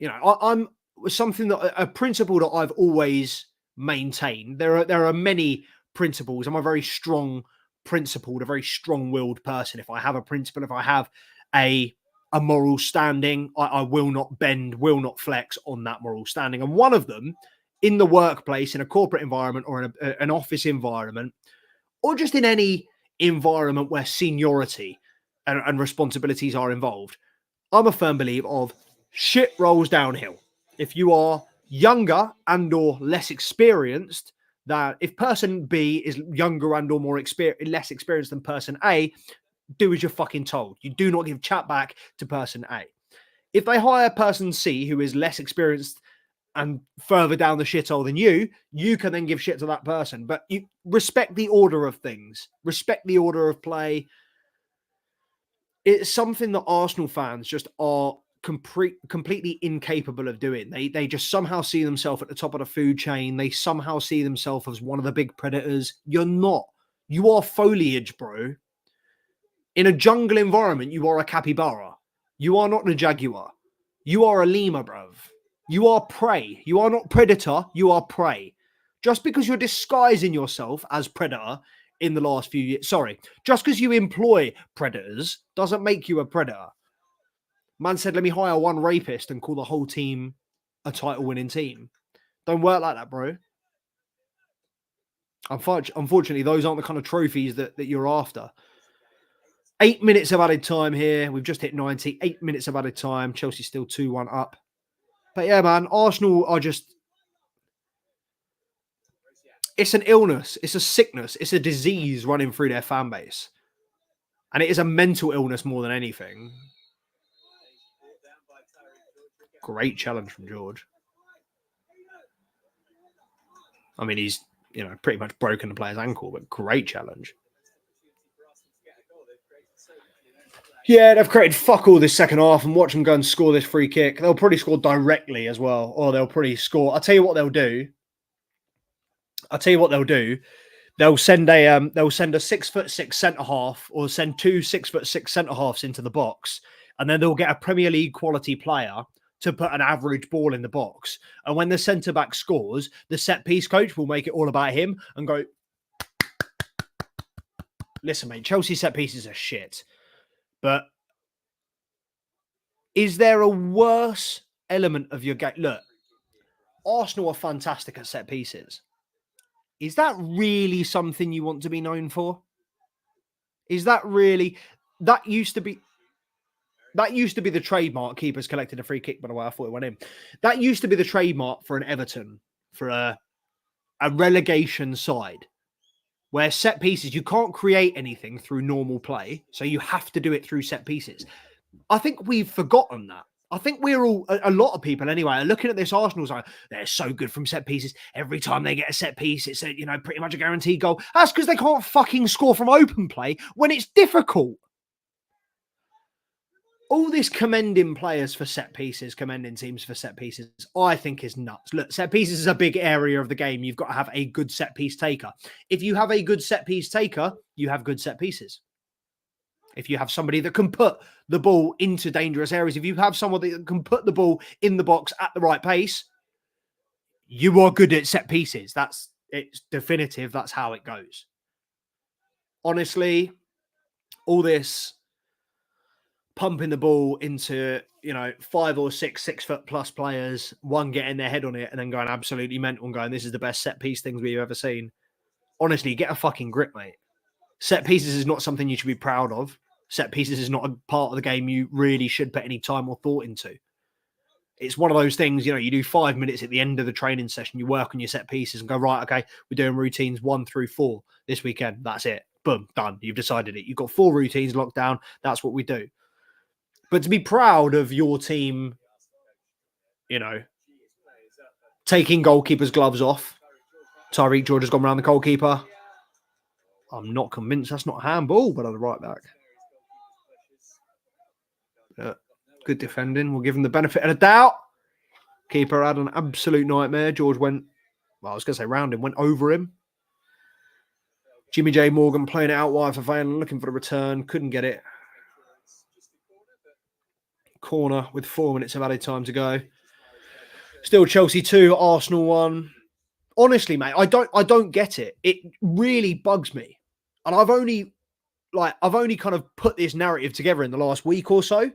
I'm something that a principle that I've always maintained. There are many principles. I'm a very strong principled, a very strong-willed person. If I have a principle, if I have a moral standing, I will not bend, will not flex on that moral standing. And one of them, in the workplace, in a corporate environment or in an office environment, or just in any environment where seniority and responsibilities are involved, I'm a firm believer of shit rolls downhill. If you are younger and or less experienced, that if person B is younger and or less experienced than person A, do as you're fucking told. You do not give chat back to person A. If they hire person C, who is less experienced and further down the shithole than you can then give shit to that person. But you respect the order of things, respect the order of play. It's something that Arsenal fans just are completely incapable of doing. They just somehow see themselves at the top of the food chain. They somehow see themselves as one of the big predators. You're not. You are foliage, bro. In a jungle environment, you are a capybara. You are not a jaguar. You are a lemur, bruv. You are prey. You are not predator. You are prey. Just because you're disguising yourself as predator in the last few years. Sorry, just because you employ predators doesn't make you a predator. Man said, let me hire one rapist and call the whole team a title-winning team. Don't work like that, bro. Unfortunately, those aren't the kind of trophies that you're after. 8 minutes of added time here. We've just hit 90. 8 minutes of added time. Chelsea still 2-1 up. But yeah, man, Arsenal are just... It's an illness. It's a sickness. It's a disease running through their fan base. And it is a mental illness more than anything. Great challenge from George. I mean, he's, pretty much broken the player's ankle, but great challenge. Yeah, they've created fuck all this second half, and watch them go and score this free kick. They'll probably score directly as well, or they'll probably score. I'll tell you what they'll do. They'll send a 6'6" centre half, or send 2 6'6" centre halves into the box, and then they'll get a Premier League quality player to put an average ball in the box. And when the centre back scores, the set piece coach will make it all about him and go, listen, mate, Chelsea set pieces are shit. But is there a worse element of your game? Look, Arsenal are fantastic at set pieces. Is that really something you want to be known for? Is that really... That used to be the trademark. Keeper's collected a free kick, by the way. I thought it went in. That used to be the trademark for an Everton, for a relegation side, where set pieces, you can't create anything through normal play, so you have to do it through set pieces. I think we've forgotten that. I think we're all, a lot of people anyway, are looking at this Arsenal side. They're so good from set pieces. Every time they get a set piece, it's pretty much a guaranteed goal. That's because they can't fucking score from open play when it's difficult. All this commending players for set pieces, commending teams for set pieces, I think is nuts. Look, set pieces is a big area of the game. You've got to have a good set piece taker. If you have a good set piece taker, you have good set pieces. If you have somebody that can put the ball into dangerous areas, if you have someone that can put the ball in the box at the right pace, you are good at set pieces. It's definitive. That's how it goes. Honestly, all this pumping the ball into, 5 or 6 6-foot plus players, one getting their head on it and then going absolutely mental and going, this is the best set piece things we've ever seen. Honestly, get a fucking grip, mate. Set pieces is not something you should be proud of. Set pieces is not a part of the game you really should put any time or thought into. It's one of those things, you do 5 minutes at the end of the training session, you work on your set pieces and go, right, okay, we're doing routines 1 through 4 this weekend. That's it. Boom, done. You've decided it. You've got 4 routines locked down. That's what we do. But to be proud of your team, taking goalkeeper's gloves off. Tyreek George has gone around the goalkeeper. I'm not convinced that's not a handball, but on the right back. Good defending. We'll give him the benefit of the doubt. Keeper had an absolute nightmare. George went, I was going to say round him, went over him. Jimmy J. Morgan playing it out wide for Valen, looking for the return. Couldn't get it. Corner with 4 minutes of added time to go. Still Chelsea 2, Arsenal 1. Honestly, mate, I don't get it. It really bugs me. And I've only kind of put this narrative together in the last week or so.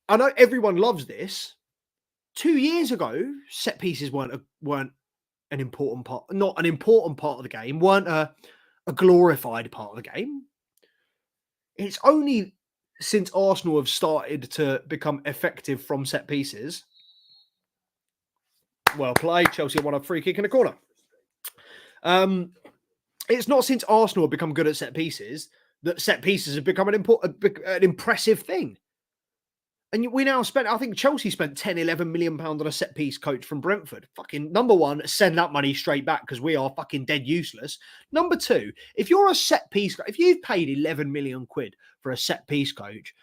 I know everyone loves this. 2 years ago, set pieces weren't an important part, not an important part of the game, weren't a glorified part of the game. It's only since Arsenal have started to become effective from set pieces. Well played. Chelsea won a free kick in the corner. It's not since Arsenal have become good at set pieces that set pieces have become an impressive thing. And we now I think Chelsea spent 10, 11 million pounds on a set piece coach from Brentford. Fucking number one, send that money straight back because we are fucking dead useless. Number two, if you're a set piece, if you've paid 11 million quid for a set piece coach,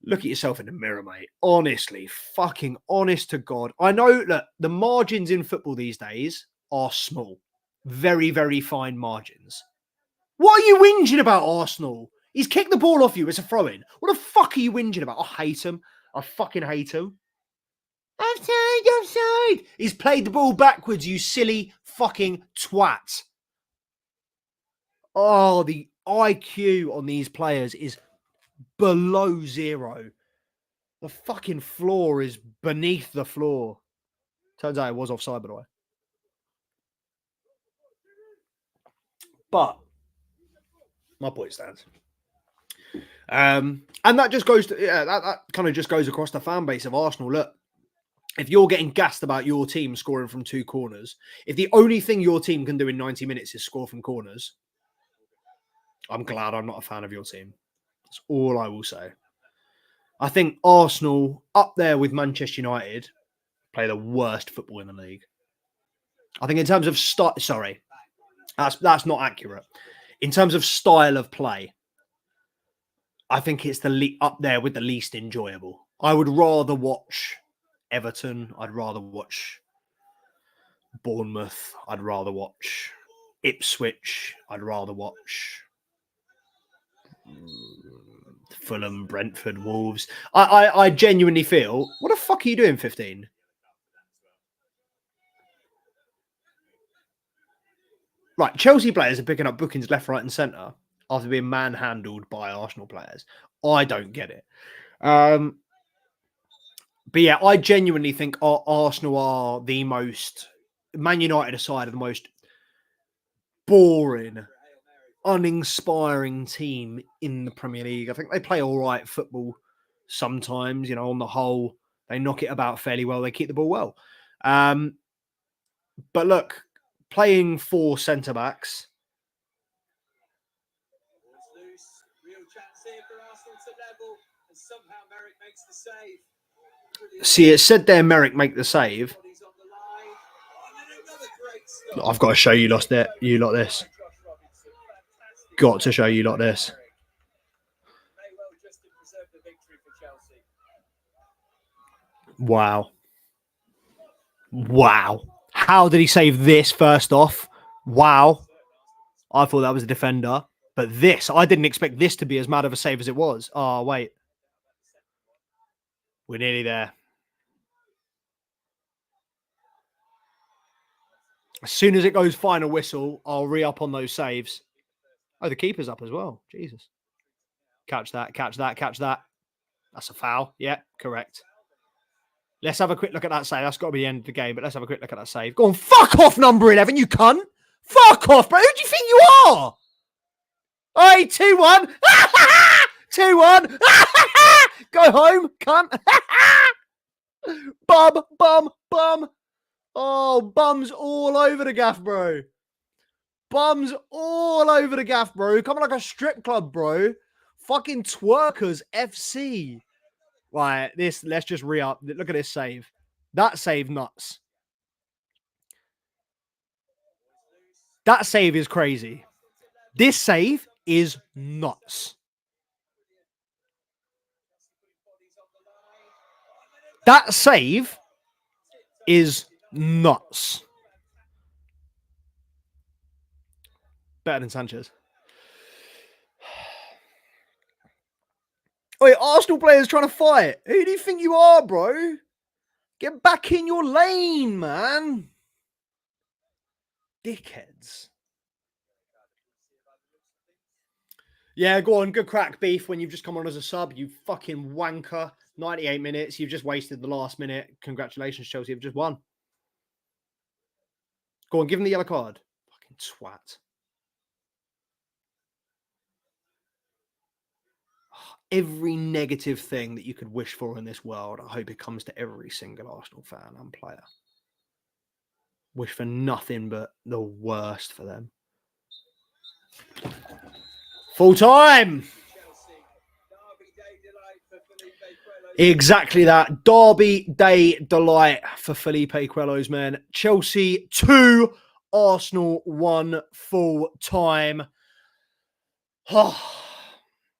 look at yourself in the mirror, mate. Honestly, fucking honest to God. I know that the margins in football these days are small. Very, very fine margins. What are you whinging about, Arsenal? He's kicked the ball off you. It's a throw-in. What the fuck are you whinging about? I hate him. I fucking hate him. Offside, offside. He's played the ball backwards, you silly fucking twat. Oh, the IQ on these players is below zero. The fucking floor is beneath the floor. Turns out it was offside, by the way. But my point stands. And that just goes to, that kind of just goes across the fan base of Arsenal. Look, if you're getting gassed about your team scoring from 2 corners, if the only thing your team can do in 90 minutes is score from corners, I'm glad I'm not a fan of your team. That's all I will say. I think Arsenal, up there with Manchester United, play the worst football in the league. I think in terms of sorry, that's not accurate. In terms of style of play, I think it's up there with the least enjoyable. I would rather watch Everton. I'd rather watch Bournemouth. I'd rather watch Ipswich. I'd rather watch Fulham, Brentford, Wolves. I genuinely feel, what the fuck are you doing, 15? Right, Chelsea players are picking up bookings left, right and centre after being manhandled by Arsenal players. I don't get it. But yeah, I genuinely think Arsenal are the most, Man United aside, are the most boring, uninspiring team in the Premier League. I think they play all right football sometimes, on the whole. They knock it about fairly well. They keep the ball well. But look, playing 4 centre-backs. See, it said there Merrick make the save. I've got to show you lot this. Got to show you lot this. Wow. Wow. How did he save this first off? Wow. I thought that was a defender. But this, I didn't expect this to be as mad of a save as it was. Oh, wait. We're nearly there. As soon as it goes final whistle, I'll re-up on those saves. Oh, the keeper's up as well. Jesus. Catch that, catch that, catch that. That's a foul. Yeah, correct. Let's have a quick look at that save. That's got to be the end of the game, but let's have a quick look at that save. Go on, fuck off, number 11, you cunt. Fuck off, bro. Who do you think you are? Hey, 2-1. 2-1. Go home, cunt. Bum, bum, bum. Oh, bums all over the gaff, bro. Bums all over the gaff, bro. Coming like a strip club, bro. Fucking twerkers FC. Right, let's just re-up. Look at this save. That save nuts. That save is crazy. This save is nuts. That save is nuts. Better than Sanchez. Wait, Arsenal players trying to fight. Who do you think you are, bro? Get back in your lane, man. Dickheads. Yeah, go on. Good crack, Beef, when you've just come on as a sub. You fucking wanker. 98 minutes. You've just wasted the last minute. Congratulations, Chelsea. You've just won. Go on, give him the yellow card. Fucking twat. Every negative thing that you could wish for in this world, I hope it comes to every single Arsenal fan and player. Wish for nothing but the worst for them. Full time. Exactly that. Derby day delight for Felipe Quello's men. Chelsea 2, Arsenal 1 full time.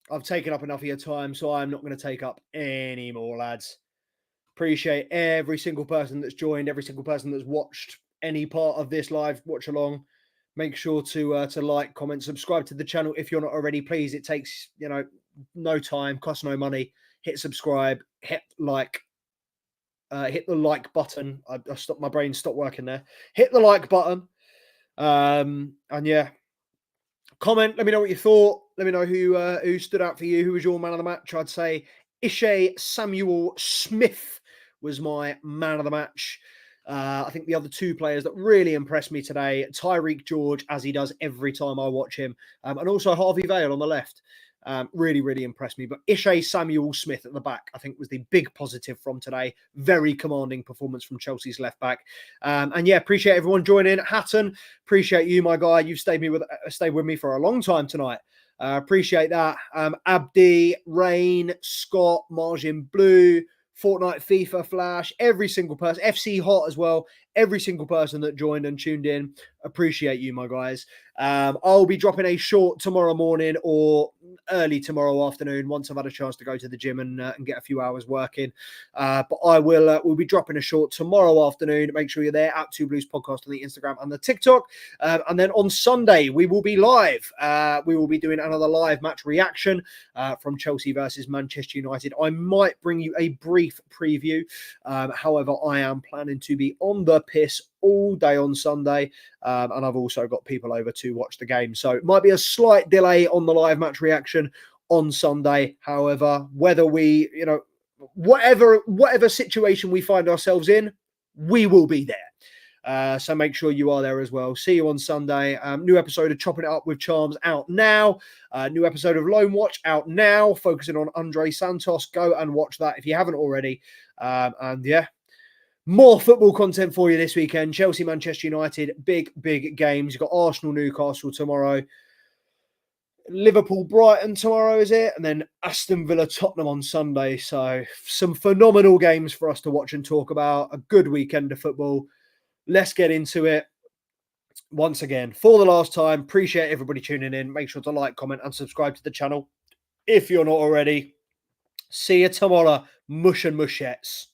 I've taken up enough of your time, so I'm not going to take up any more, lads. Appreciate every single person that's joined, every single person that's watched any part of this live watch along. Make sure to like, comment, subscribe to the channel if you're not already. Please, it takes no time, costs no money. Hit subscribe, hit like. hit the like button. I stopped, my brain stopped working there. Hit the like button. And yeah, comment. Let me know what you thought. Let me know who stood out for you. Who was your man of the match? I'd say Ishe Samuel Smith was my man of the match. I think the other two players that really impressed me today, Tyreek George, as he does every time I watch him, and also Harvey Vale on the left. Really, really impressed me. But Ishe Samuel Smith at the back, I think, was the big positive from today. Very commanding performance from Chelsea's left back. And yeah, appreciate everyone joining. Hatton, appreciate you, my guy. You've stayed with me for a long time tonight. Appreciate that. Abdi, Rain, Scott, Margin Blue, Fortnite FIFA Flash, every single person, FC Hot as well, every single person that joined and tuned in. Appreciate you, my guys. I'll be dropping a short tomorrow morning or early tomorrow afternoon once I've had a chance to go to the gym and get a few hours working. But I will we'll be dropping a short tomorrow afternoon. Make sure you're there at Two Blues Podcast on the Instagram and the TikTok. And then on Sunday, we will be live. We will be doing another live match reaction from Chelsea versus Manchester United. I might bring you a brief preview. However, I am planning to be on the piss all day on Sunday, and I've also got people over to watch the game, so it might be a slight delay on the live match reaction on Sunday. However, whether we, whatever situation we find ourselves in, we will be there. So make sure you are there as well. See you on Sunday. New episode of Chopping It Up with Charms out now. New episode of Lone Watch out now, focusing on Andre Santos. Go and watch that if you haven't already. And yeah, more football content for you this weekend. Chelsea, Manchester United, big games. You've got Arsenal, Newcastle tomorrow. Liverpool, Brighton tomorrow, is it? And then Aston Villa, Tottenham on Sunday. So some phenomenal games for us to watch and talk about. A good weekend of football. Let's get into it. Once again, for the last time, appreciate everybody tuning in. Make sure to like, comment, and subscribe to the channel if you're not already. See you tomorrow. Mush and mushettes.